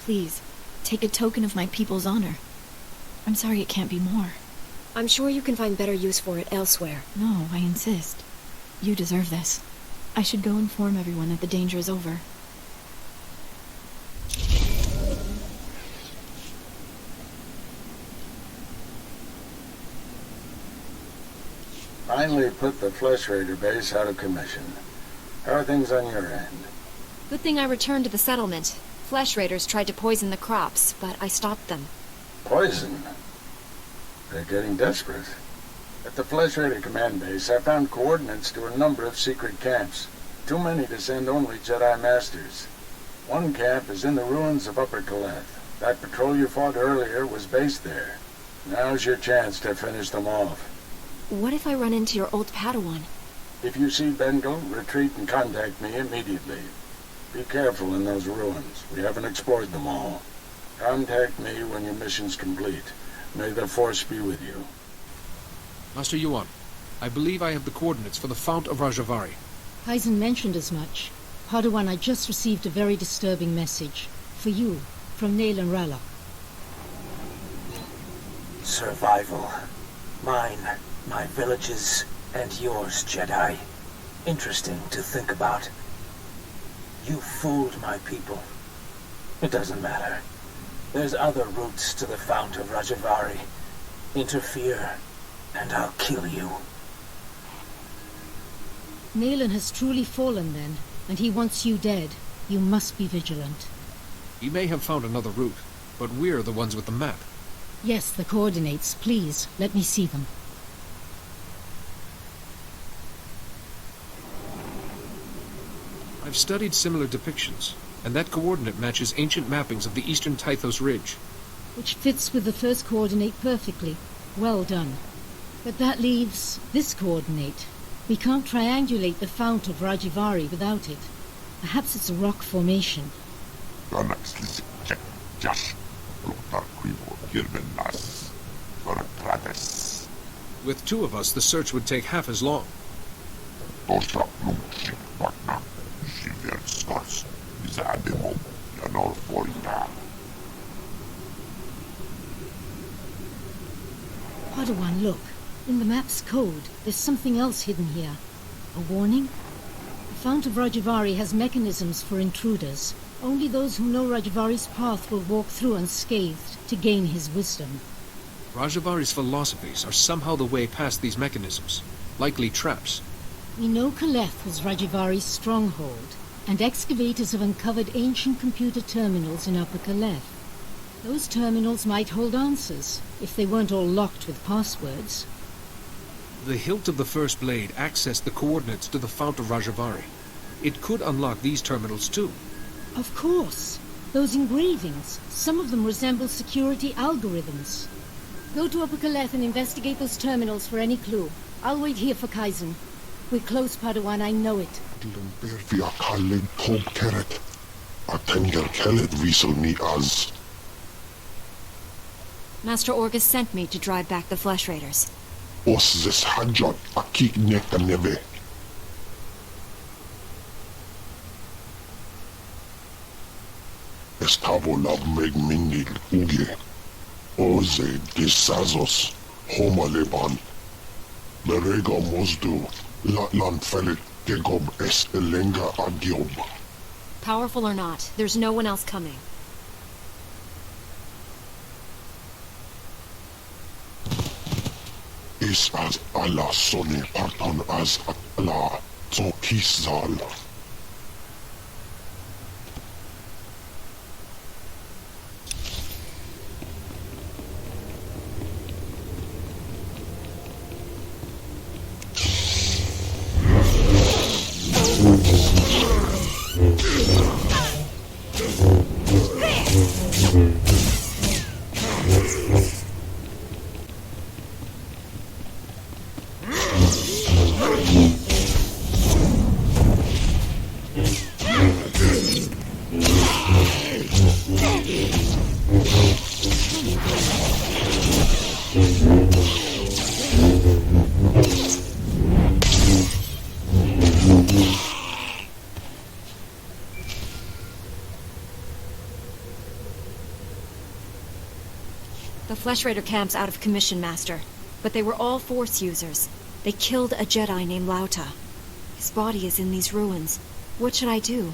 Please, take a token of my people's honor. I'm sorry it can't be more. I'm sure you can find better use for it elsewhere. No, I insist. You deserve this. I should go inform everyone that the danger is over. Finally put the Flesh Raider base out of commission. How are things on your end? Good thing I returned to the settlement. Flesh Raiders tried to poison the crops, but I stopped them. Poison? They're getting desperate. At the Flesh Raider command base, I found coordinates to a number of secret camps. Too many to send only Jedi Masters. One camp is in the ruins of Upper Kaleth. That patrol you fought earlier was based there. Now's your chance to finish them off. What if I run into your old Padawan? If you see Bengal, retreat and contact me immediately. Be careful in those ruins. We haven't explored them all. Contact me when your mission's complete. May the Force be with you. Master Yuan, I believe I have the coordinates for the Fount of Rajavari. Hyzen mentioned as much. Padawan, I just received a very disturbing message. For you, from Nayland Rala. Survival. Mine, my villages, and yours, Jedi. Interesting to think about. You fooled my people. It doesn't matter. There's other routes to the Fount of Rajavari. Interfere, and I'll kill you. Naylan has truly fallen then, and he wants you dead. You must be vigilant. He may have found another route, but we're the ones with the map. Yes, the coordinates. Please, let me see them. I've studied similar depictions, and that coordinate matches ancient mappings of the eastern Tythos Ridge. Which fits with the first coordinate perfectly. Well done. But that leaves this coordinate. We can't triangulate the Fount of Rajivari without it. Perhaps it's a rock formation. With two of us, the search would take half as long. Padawan, look. In the map's code, there's something else hidden here. A warning? The Fount of Rajivari has mechanisms for intruders. Only those who know Rajavari's path will walk through unscathed to gain his wisdom. Rajavari's philosophies are somehow the way past these mechanisms, likely traps. We know Kaleth was Rajavari's stronghold, and excavators have uncovered ancient computer terminals in Upper Kaleth. Those terminals might hold answers, if they weren't all locked with passwords. The hilt of the first blade accessed the coordinates to the Fount of Rajavari. It could unlock these terminals too. Of course. Those engravings, some of them resemble security algorithms. Go to Upper Kaleth and investigate those terminals for any clue. I'll wait here for Kaizen. We're close, Padawan, I know it. Master Orgus sent me to drive back the Flesh Raiders. Estavo la megminil uge. Oze disazos homa leban. Berega mosdu latlan felit degob es elenga agiob. Powerful or not, there's no one else coming. Is as Allah sone parton as Allah zokizal. The Flesh Raider camp's out of commission, Master. But they were all Force users. They killed a Jedi named Lauta. His body is in these ruins. What should I do?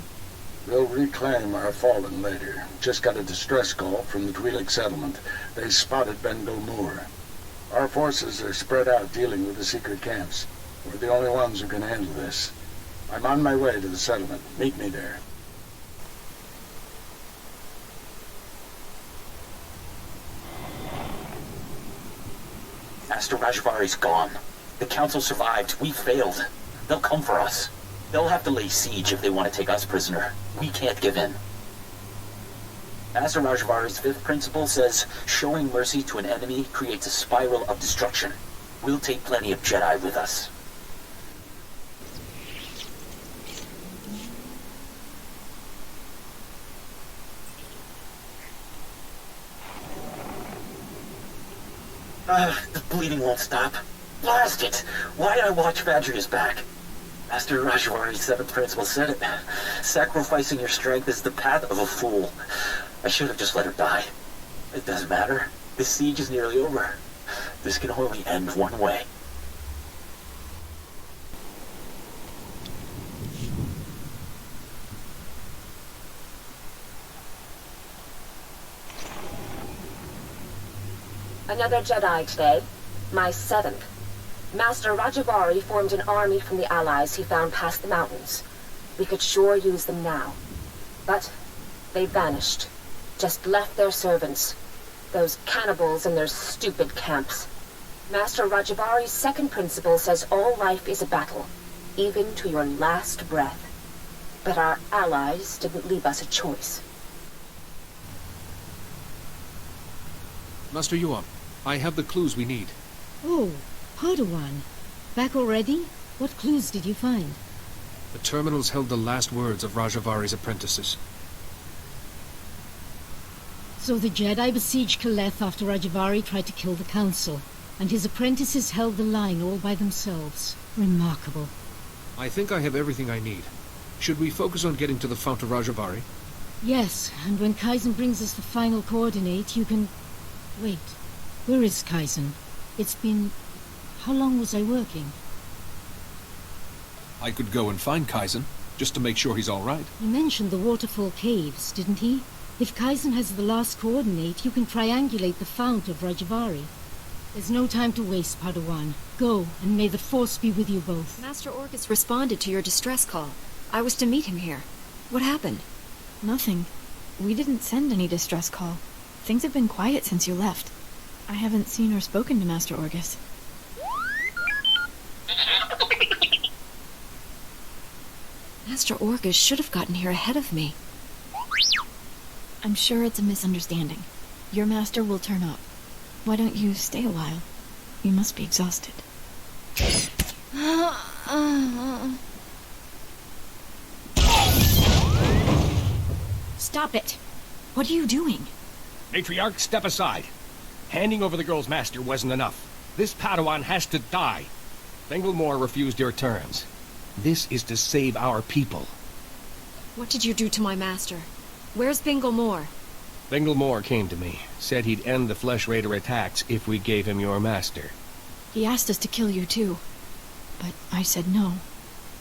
We'll reclaim our fallen later. Just got a distress call from the Twi'lek settlement. They spotted Ben Gulmur. Our forces are spread out dealing with the secret camps. We're the only ones who can handle this. I'm on my way to the settlement. Meet me there. Master Rajavari's gone. The Council survived. We failed. They'll come for us. They'll have to lay siege if they want to take us prisoner. We can't give in. Master Rajavari's fifth principle says, showing mercy to an enemy creates a spiral of destruction. We'll take plenty of Jedi with us. The bleeding won't stop. Blast it! Why'd I watch Vadria's back? Master Rajavari's seventh principle said it. Sacrificing your strength is the path of a fool. I should have just let her die. It doesn't matter. The siege is nearly over. This can only end one way. Another Jedi today. My 7th. Master Rajavari formed an army from the allies he found past the mountains. We could sure use them now. But they vanished. Just left their servants. Those cannibals in their stupid camps. Master Rajavari's second principle says all life is a battle, even to your last breath. But our allies didn't leave us a choice. Master Yuan, I have the clues we need. Oh, Padawan. Back already? What clues did you find? The terminals held the last words of Rajavari's apprentices. So the Jedi besieged Kaleth after Rajavari tried to kill the Council, and his apprentices held the line all by themselves. Remarkable. I think I have everything I need. Should we focus on getting to the Fount of Rajavari? Yes, and when Kaizen brings us the final coordinate, you can... Wait, where is Kaizen? It's been... How long was I working? I could go and find Kaizen, just to make sure he's all right. He mentioned the Waterfall Caves, didn't he? If Kaizen has the last coordinate, you can triangulate the Fount of Rajavari. There's no time to waste, Padawan. Go, and may the Force be with you both. Master Orgus responded to your distress call. I was to meet him here. What happened? Nothing. We didn't send any distress call. Things have been quiet since you left. I haven't seen or spoken to Master Orgus. Master Orgus should have gotten here ahead of me. I'm sure it's a misunderstanding. Your master will turn up. Why don't you stay a while? You must be exhausted. Stop it! What are you doing? Matriarch, step aside. Handing over the girl's master wasn't enough. This Padawan has to die. Bengilmore refused your terms. This is to save our people. What did you do to my master? Where's Bengilmore? Bengilmore came to me, said he'd end the Flesh Raider attacks if we gave him your master. He asked us to kill you too. But I said no.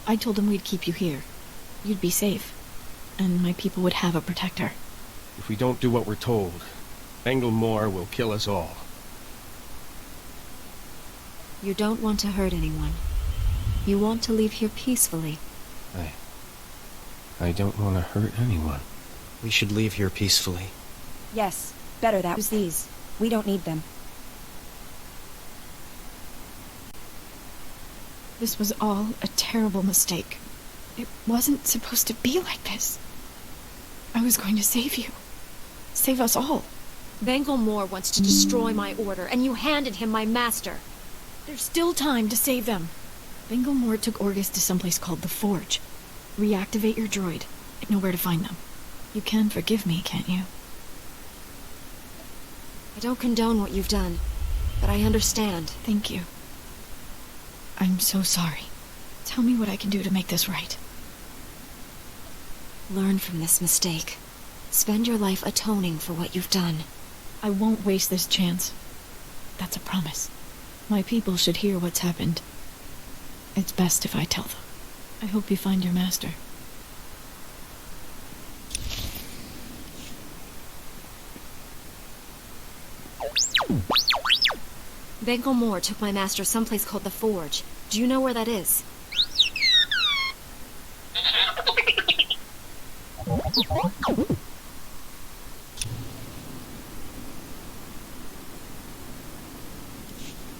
I told him we'd keep you here. You'd be safe. And my people would have a protector. If we don't do what we're told, Bengilmore will kill us all. You don't want to hurt anyone. You want to leave here peacefully. I don't want to hurt anyone. We should leave here peacefully. Yes, better that. Use these. We don't need them. This was all a terrible mistake. It wasn't supposed to be like this. I was going to save you. Save us all. Bengilmore wants to destroy my order, and you handed him my master. There's still time to save them. Bengilmore took Orgus to someplace called the Forge. Reactivate your droid. I know where to find them. You can forgive me, can't you? I don't condone what you've done, but I understand. Thank you. I'm so sorry. Tell me what I can do to make this right. Learn from this mistake. Spend your life atoning for what you've done. I won't waste this chance. That's a promise. My people should hear what's happened. It's best if I tell them. I hope you find your master. Bengilmore took my master someplace called the Forge. Do you know where that is?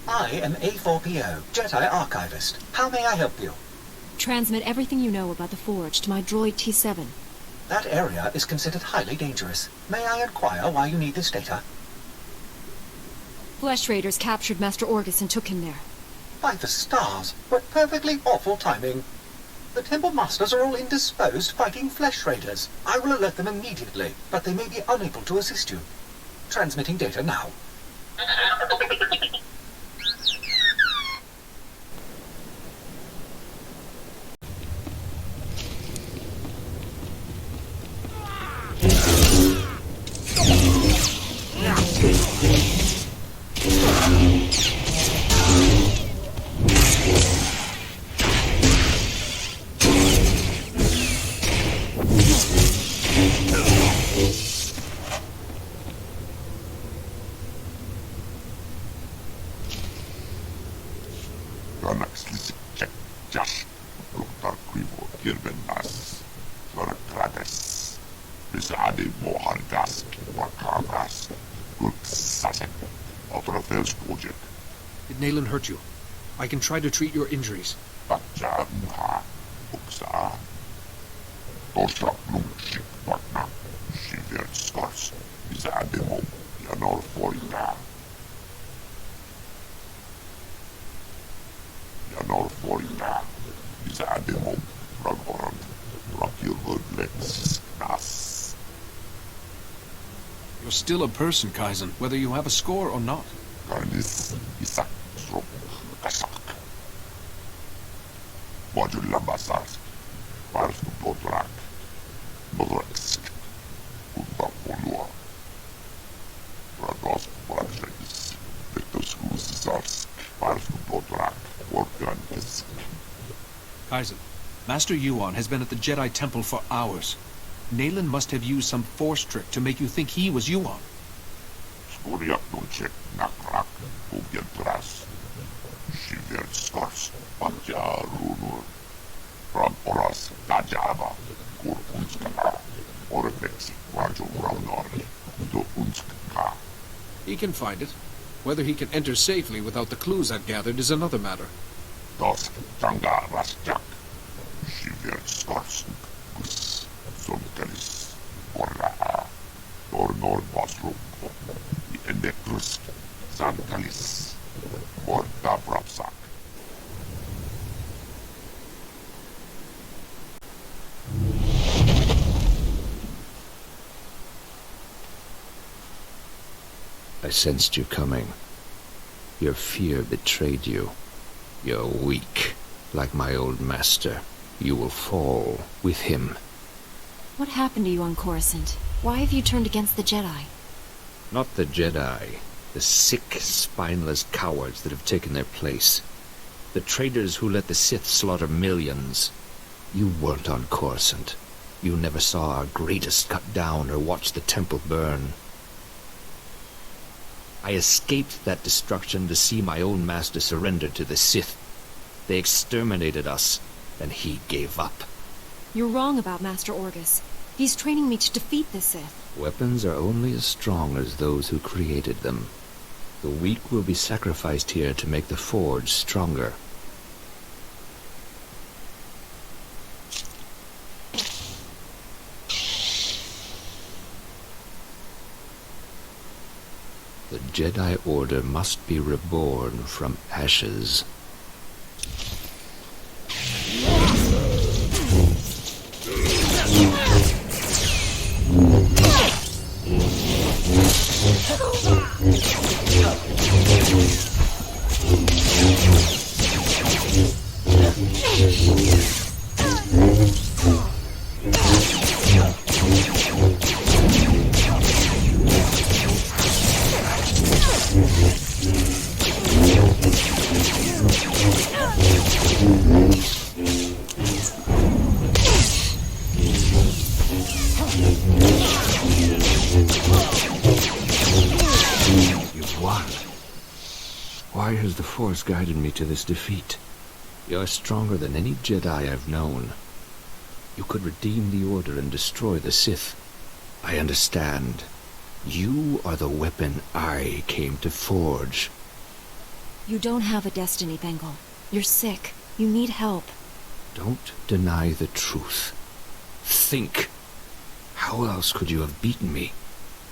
I am A4PO, Jedi Archivist. How may I help you? Transmit everything you know about the Forge to my droid T7. That area is considered highly dangerous. May I inquire why you need this data? Flesh Raiders captured Master Orgus and took him there. By the stars, what perfectly awful timing. The Temple Masters are all indisposed fighting Flesh Raiders. I will alert them immediately, but they may be unable to assist you. Transmitting data now. Bizade Mohargas, Wakagas, Gulksasek, Outerfels Project. Did Nayland hurt you? I can try to treat your injuries. Batja Muha, Uksa. Tosha Blumshik Batna, Shiver Scars, Bizade Mo, Yanor Forita. Yanor Forita, Bizade Mo, Ragoran, Rakir Lex, Nas. You're still a person, Kaizen, whether you have a score or not. Garnis, Isak, Srop, Kasak. Wajul Lambasas, Pars to Podrak, Bodrex, Uta Polua, Rados Projects, Victus Husars, Pars to Podrak, Workantisk. Kaizen, Master Yuan has been at the Jedi Temple for hours. Nayland must have used some force trick to make you think he was Yuan. Skoriak Dolce, Nakrak, Ugyan Tras, Shiver Scars, Patja Runur, Ram Oras, Dajava, Kur Unskaka, Orepex, Rajo Raunori, Do Unskaka. He can find it. Whether he can enter safely without the clues I've gathered is another matter. Dos Tanga Rasjak, Shiver Scars, Gus, Sonkalis, Orra, Dornor Basrum, Endekrus, Sankalis, Morta Brapsak. I sensed you coming. Your fear betrayed you. You're weak, like my old master. You will fall with him. What happened to you on Coruscant? Why have you turned against the Jedi? Not the Jedi. The sick, spineless cowards that have taken their place. The traitors who let the Sith slaughter millions. You weren't on Coruscant. You never saw our greatest cut down or watched the temple burn. I escaped that destruction to see my own master surrender to the Sith. They exterminated us, and he gave up. You're wrong about Master Orgus. He's training me to defeat the Sith. Weapons are only as strong as those who created them. The weak will be sacrificed here to make the Forge stronger. The Jedi Order must be reborn from ashes. You've won. Why has the Force guided me to this defeat? You're stronger than any Jedi I've known. You could redeem the Order and destroy the Sith. I understand. You are the weapon I came to forge. You don't have a destiny, Bengal. You're sick. You need help. Don't deny the truth. Think. How else could you have beaten me?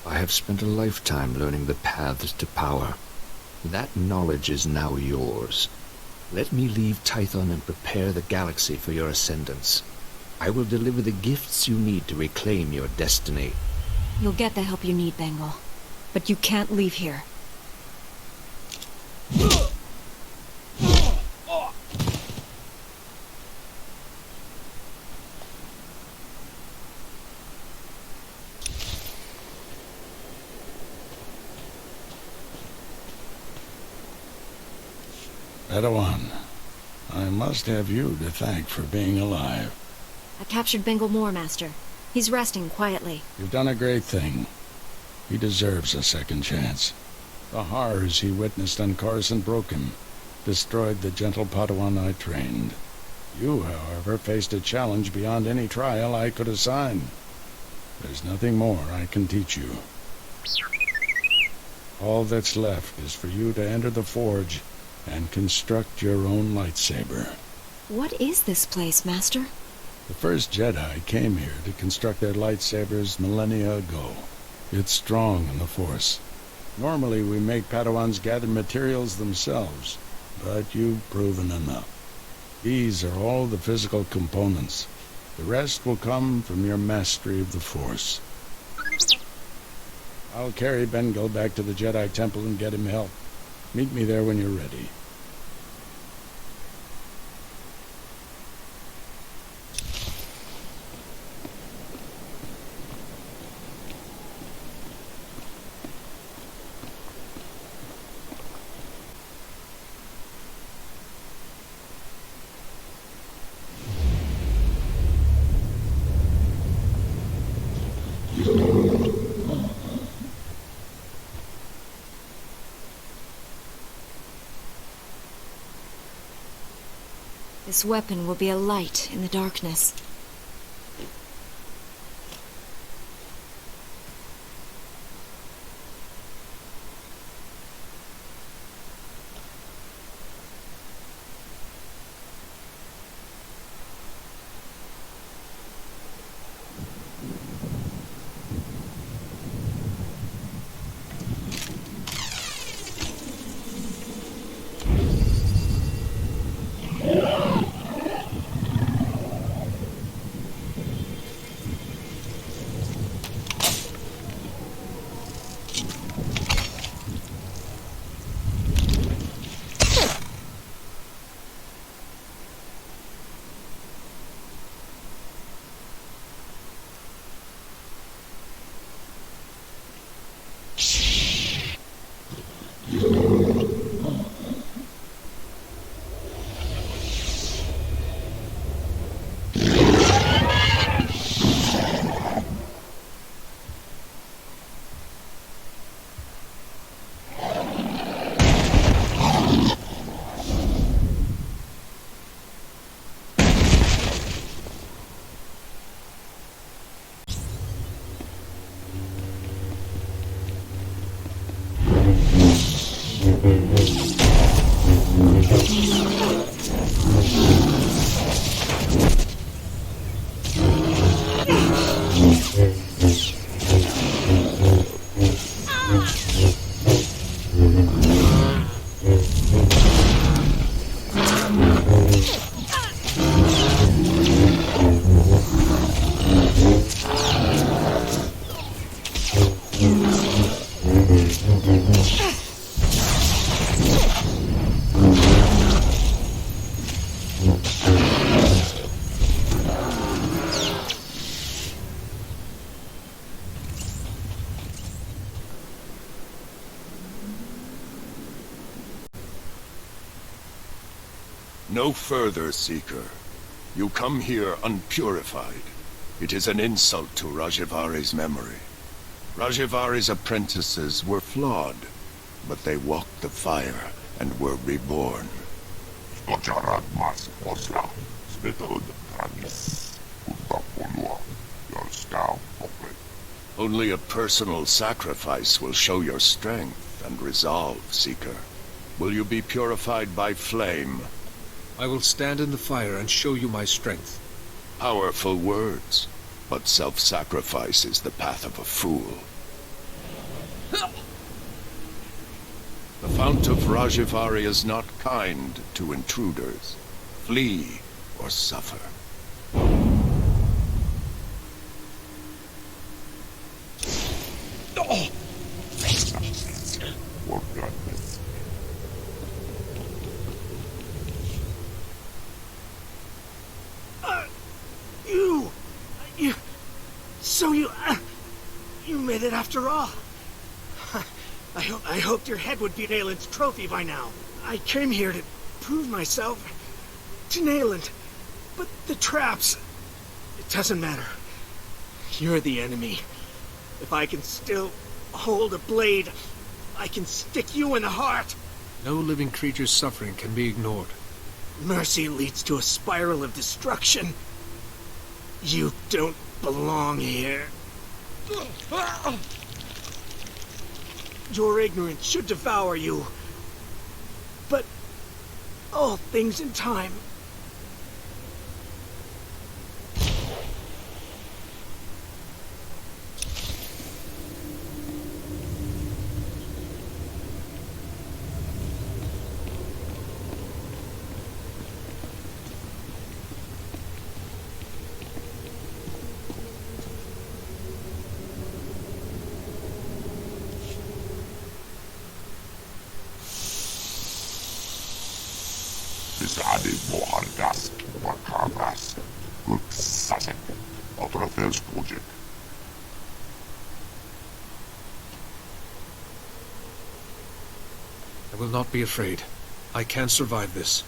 I have spent a lifetime learning the paths to power. That knowledge is now yours. Let me leave Tython and prepare the galaxy for your ascendance. I will deliver the gifts you need to reclaim your destiny. You'll get the help you need, Bengal. But you can't leave here. Padawan, I must have you to thank for being alive. I captured Bengal Moore, Master. He's resting quietly. You've done a great thing. He deserves a second chance. The horrors he witnessed on Coruscant broke him, destroyed the gentle Padawan I trained. You, however, faced a challenge beyond any trial I could assign. There's nothing more I can teach you. All that's left is for you to enter the forge and construct your own lightsaber. What is this place, Master? The first Jedi came here to construct their lightsabers millennia ago. It's strong in the Force. Normally we make Padawans gather materials themselves, but you've proven enough. These are all the physical components. The rest will come from your mastery of the Force. I'll carry Bengal back to the Jedi Temple and get him help. Meet me there when you're ready. This weapon will be a light in the darkness. No further, Seeker. You come here unpurified. It is an insult to Rajivari's memory. Rajivari's apprentices were flawed, but they walked the fire and were reborn. Only a personal sacrifice will show your strength and resolve, Seeker. Will you be purified by flame? I will stand in the fire and show you my strength. Powerful words, but self-sacrifice is the path of a fool. The Fount of Rajivari is not kind to intruders. Flee or suffer. You made it after all. I hoped your head would be Nayland's trophy by now. I came here to prove myself to Nayland, but the traps, it doesn't matter. You're the enemy. If I can still hold a blade, I can stick you in the heart. No living creature's suffering can be ignored. Mercy leads to a spiral of destruction. You don't belong here. Your ignorance should devour you. But all things in time. Besade Mohardas, Wakaras, Guksasen, Outerfels Project. I will not be afraid. I can survive this.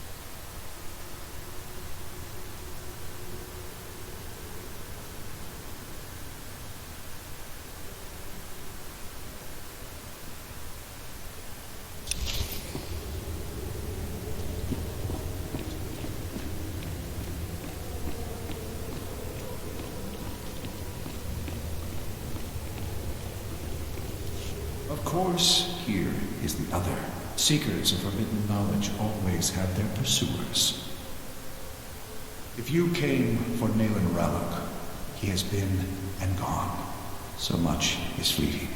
Of course, here is the other. Seekers of forbidden knowledge always have their pursuers. If you came for Nayland Ralloc, he has been and gone. So much is fleeting.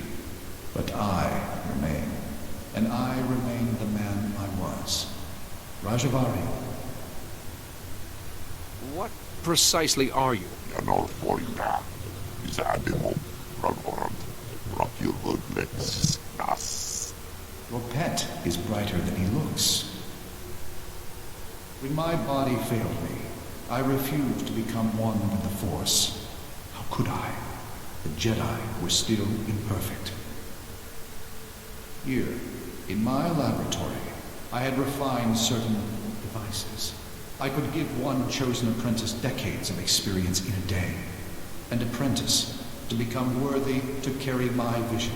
But I remain, and I remain the man I was. Rajavari. What precisely are you? Janor Foina, Bisademo, Ragorand, Rapil Lex, Nas. Your pet is brighter than he looks. When my body failed me, I refused to become one with the Force. How could I? The Jedi were still imperfect. Here, in my laboratory, I had refined certain devices. I could give one chosen apprentice decades of experience in a day. An apprentice to become worthy to carry my vision.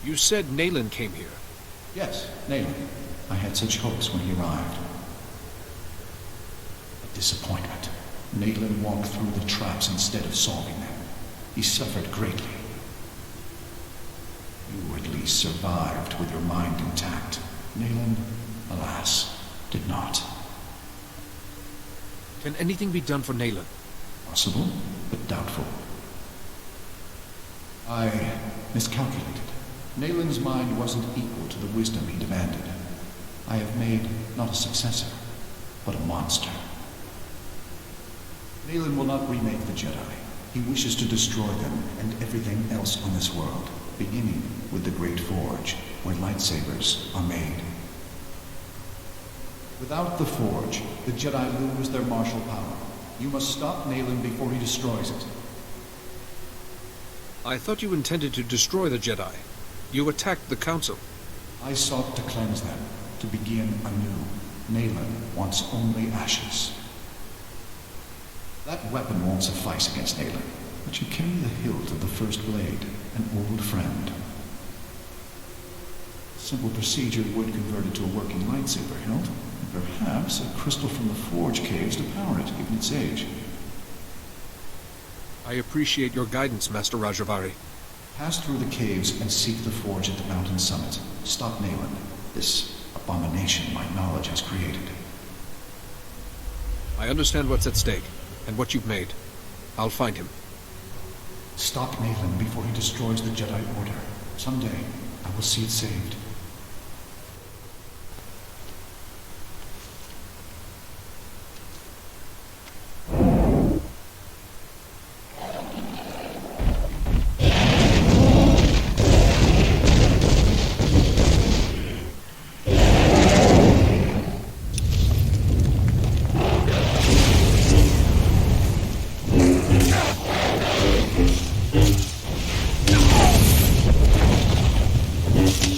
You said Nayland came here. Yes, Nayland. I had such hopes when he arrived. A disappointment. Nayland walked through the traps instead of solving them. He suffered greatly. You at least survived with your mind intact. Nayland, alas, did not. Can anything be done for Nayland? Possible, but doubtful. I miscalculated. Nayland's mind wasn't equal to the wisdom he demanded. I have made not a successor, but a monster. Nayland will not remake the Jedi. He wishes to destroy them and everything else on this world, beginning with the Great Forge, where lightsabers are made. Without the Forge, the Jedi lose their martial power. You must stop Nayland before he destroys it. I thought you intended to destroy the Jedi. You attacked the Council. I sought to cleanse them, to begin anew. Nayland wants only ashes. That weapon won't suffice against Nayland, but you carry the hilt of the First Blade, an old friend. Simple procedure would convert it to a working lightsaber hilt, and perhaps a crystal from the Forge caves to power it, given its age. I appreciate your guidance, Master Rajavari. Pass through the caves and seek the Forge at the mountain summit. Stop Nayland, this abomination my knowledge has created. I understand what's at stake, and what you've made. I'll find him. Stop Nayland before he destroys the Jedi Order. Someday, I will see it saved.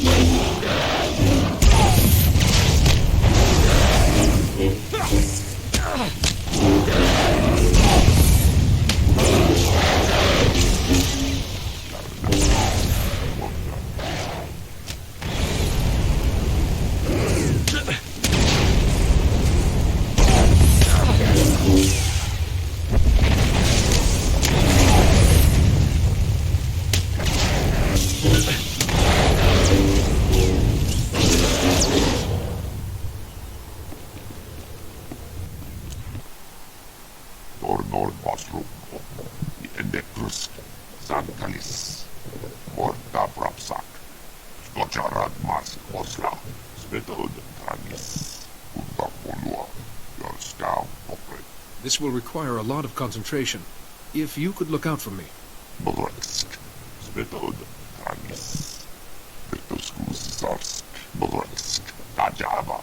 Yeah. Zankalis, Morta Brapsak, Skojarad Mas Osla, Spetod Trangis, Undapolua, Yorskau Popre. This will require a lot of concentration. If you could look out for me. Modreksk, Spetod Trangis, Betoskus Zarsk, Modreksk, Tajava.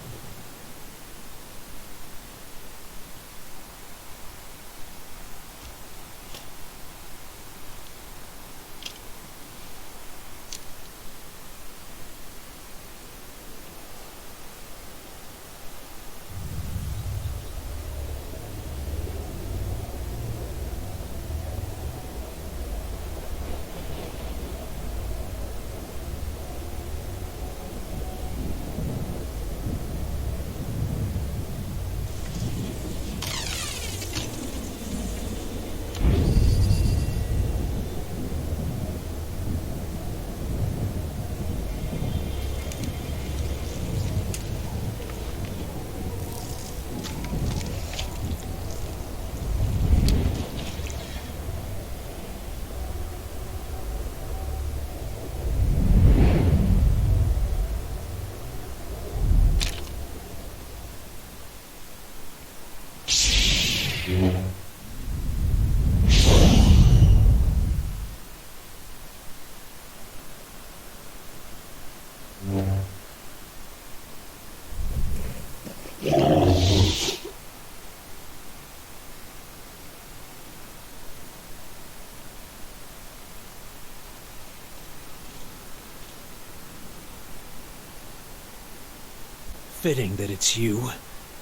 Fitting that it's you,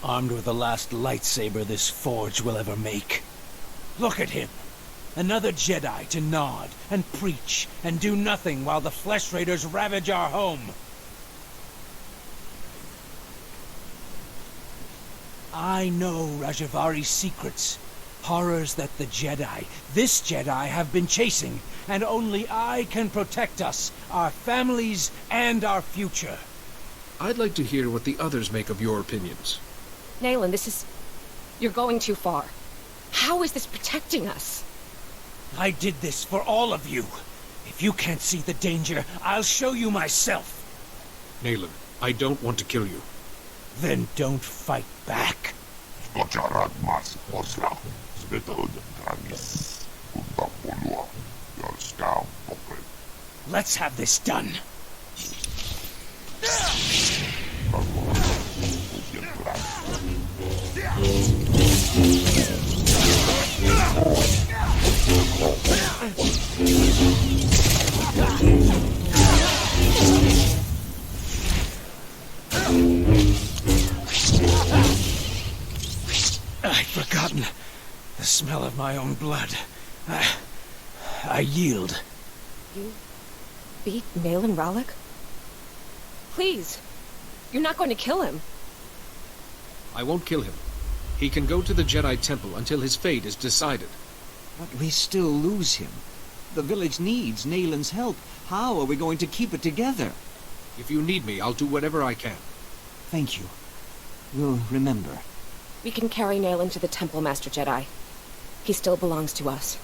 armed with the last lightsaber this forge will ever make. Look at him! Another Jedi to nod and preach and do nothing while the Flesh Raiders ravage our home. I know Rajavari's secrets. Horrors that the Jedi, this Jedi, have been chasing, and only I can protect us, our families, and our future. I'd like to hear what the others make of your opinions. Nayland, this is... You're going too far. How is this protecting us? I did this for all of you. If you can't see the danger, I'll show you myself. Nayland, I don't want to kill you. Then don't fight back. Skojarad Mas Osla, Spetod Trangis, Undapolua, Yorskau Popre. Let's have this done. I'd forgotten the smell of my own blood. I yield. You beat Nayland Rallick? Please, you're not going to kill him. I won't kill him. He can go to the Jedi Temple until his fate is decided. But we still lose him. The village needs Nayland's help. How are we going to keep it together? If you need me, I'll do whatever I can. Thank you. We'll remember. We can carry Nayland to the Temple, Master Jedi. He still belongs to us.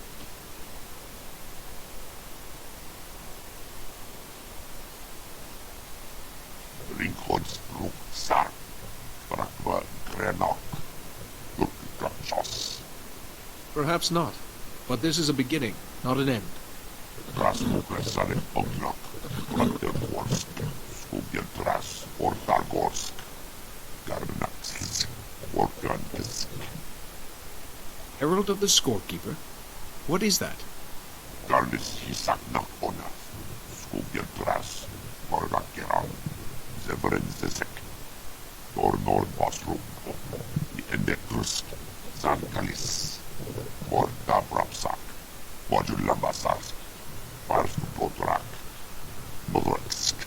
Rinkhorns Ruk Sark, Frakwa Grenok, Lukkrachos. Perhaps not, but this is a beginning, not an end. Krasnokresare Ognok, Brandenborsk, Skubjeltras, Ortargorsk, Garbnatsk, Orkantisk. Herald of the Scorekeeper? What is that? Garnis Hisaknak Ona, Skubjeltras, Morakeran, Zevren Zezek, Dornor Basrum, Endekrusk, Zankalis, Morta Brapsak, Wajulambasarsk, Farstu Potrak, Modreksk,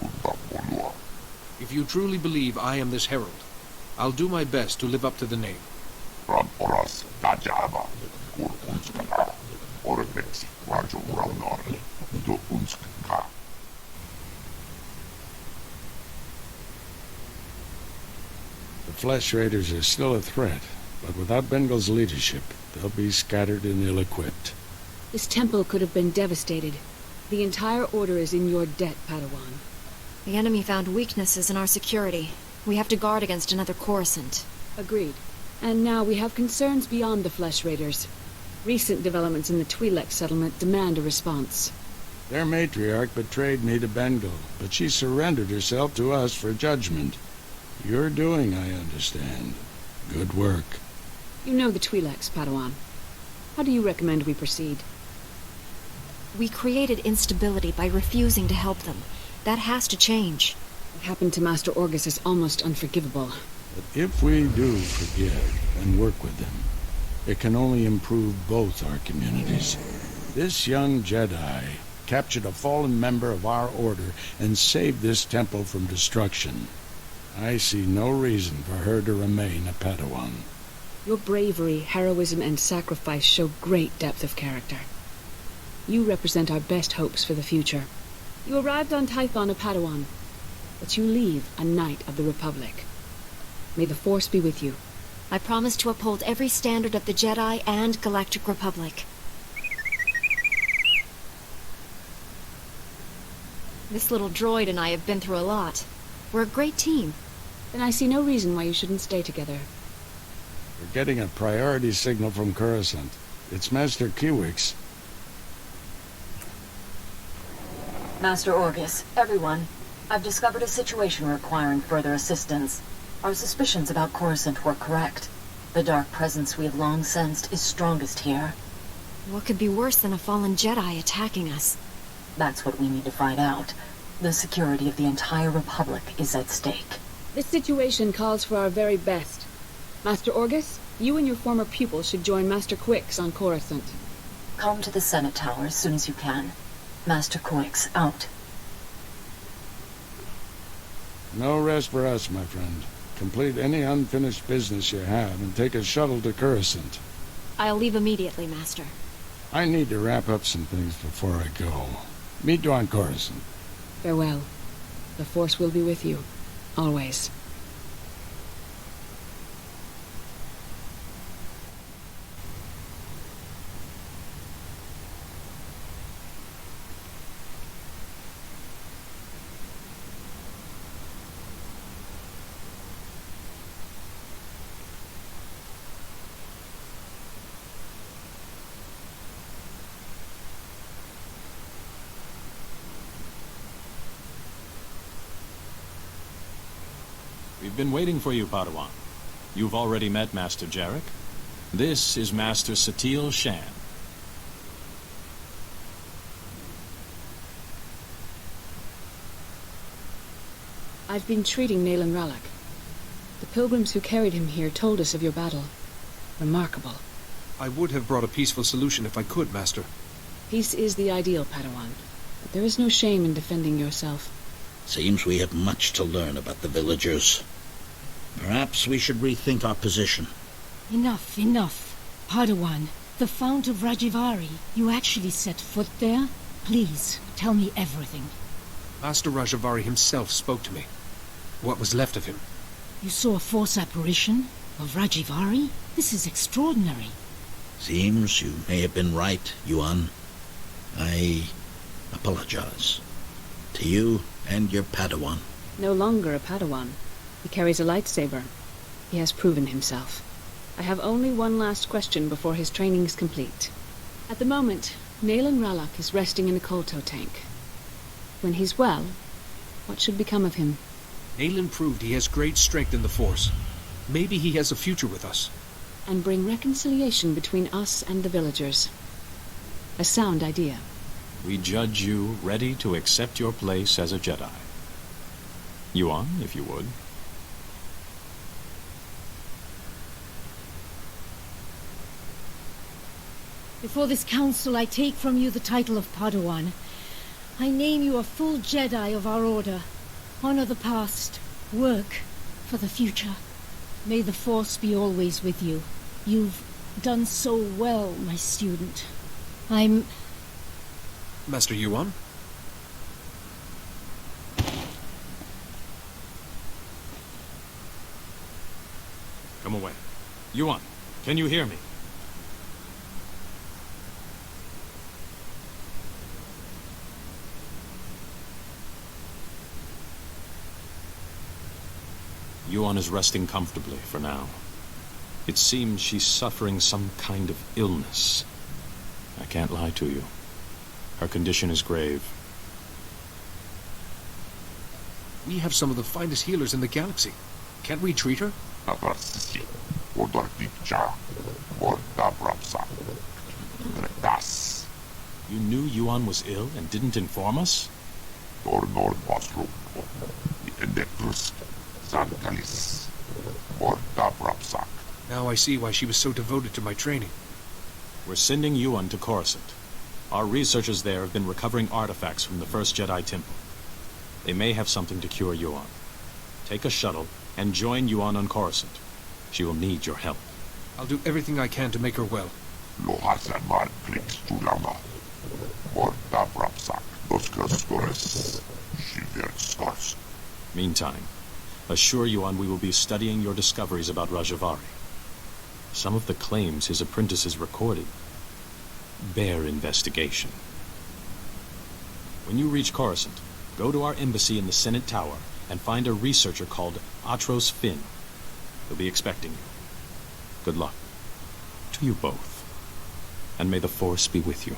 Undapolua. If you truly believe I am this herald, I'll do my best to live up to the name. Ram Oras Tajava, Urkunskana, Orbex, Rajo Raunor, Do Unskka. The Flesh Raiders are still a threat, but without Bengal's leadership, they'll be scattered and ill-equipped. This temple could have been devastated. The entire order is in your debt, Padawan. The enemy found weaknesses in our security. We have to guard against another Coruscant. Agreed. And now we have concerns beyond the Flesh Raiders. Recent developments in the Twi'lek settlement demand a response. Their matriarch betrayed me to Bengal, but she surrendered herself to us for judgment. You're doing, I understand. Good work. You know the Twi'leks, Padawan. How do you recommend we proceed? We created instability by refusing to help them. That has to change. What happened to Master Orgus is almost unforgivable. But if we do forgive and work with them, it can only improve both our communities. This young Jedi captured a fallen member of our order and saved this temple from destruction. I see no reason for her to remain a Padawan. Your bravery, heroism, and sacrifice show great depth of character. You represent our best hopes for the future. You arrived on Tython a Padawan, but you leave a Knight of the Republic. May the Force be with you. I promise to uphold every standard of the Jedi and Galactic Republic. This little droid and I have been through a lot. We're a great team. Then I see no reason why you shouldn't stay together. We're getting a priority signal from Coruscant. It's Master Kiwix. Master Orgus, everyone. I've discovered a situation requiring further assistance. Our suspicions about Coruscant were correct. The dark presence we have long sensed is strongest here. What could be worse than a fallen Jedi attacking us? That's what we need to find out. The security of the entire Republic is at stake. This situation calls for our very best. Master Orgus, you and your former pupil should join Master Quix on Coruscant. Come to the Senate Tower as soon as you can. Master Quix, out. No rest for us, my friend. Complete any unfinished business you have and take a shuttle to Coruscant. I'll leave immediately, Master. I need to wrap up some things before I go. Meet you on Coruscant. Farewell. The Force will be with you. Always. We've been waiting for you, Padawan. You've already met Master Jarek. This is Master Satele Shan. I've been treating Nayland Ralak. The pilgrims who carried him here told us of your battle. Remarkable. I would have brought a peaceful solution if I could, Master. Peace is the ideal, Padawan. But there is no shame in defending yourself. Seems we have much to learn about the villagers. Perhaps we should rethink our position. Enough, enough. Padawan, the Fount of Rajivari, you actually set foot there? Please, tell me everything. Master Rajivari himself spoke to me. What was left of him. You saw a Force apparition of Rajivari? This is extraordinary. Seems you may have been right, Yuan. I apologize. To you and your Padawan. No longer a Padawan. He carries a lightsaber. He has proven himself. I have only one last question before his training is complete. At the moment, Nayland Ralak is resting in a Kolto tank. When he's well, what should become of him? Nayland proved he has great strength in the Force. Maybe he has a future with us. And bring reconciliation between us and the villagers. A sound idea. We judge you ready to accept your place as a Jedi. Yuan, if you would. Before this council, I take from you the title of Padawan. I name you a full Jedi of our order. Honor the past. Work for the future. May the Force be always with you. You've done so well, my student. I'm... Master Yuan? Come away. Yuan, can you hear me? Yuan is resting comfortably for now. It seems she's suffering some kind of illness. I can't lie to you. Her condition is grave. We have some of the finest healers in the galaxy. Can't we treat her? You knew Yuan was ill and didn't inform us? Now I see why she was so devoted to my training. We're sending Yuan to Coruscant. Our researchers there have been recovering artifacts from the first Jedi Temple. They may have something to cure Yuan. Take a shuttle and join Yuan on Coruscant. She will need your help. I'll do everything I can to make her well. Meantime, assure Yuan we will be studying your discoveries about Rajavari. Some of the claims his apprentices recorded bear investigation. When you reach Coruscant, go to our embassy in the Senate Tower and find a researcher called Atros Finn. He'll be expecting you. Good luck. To you both. And may the Force be with you.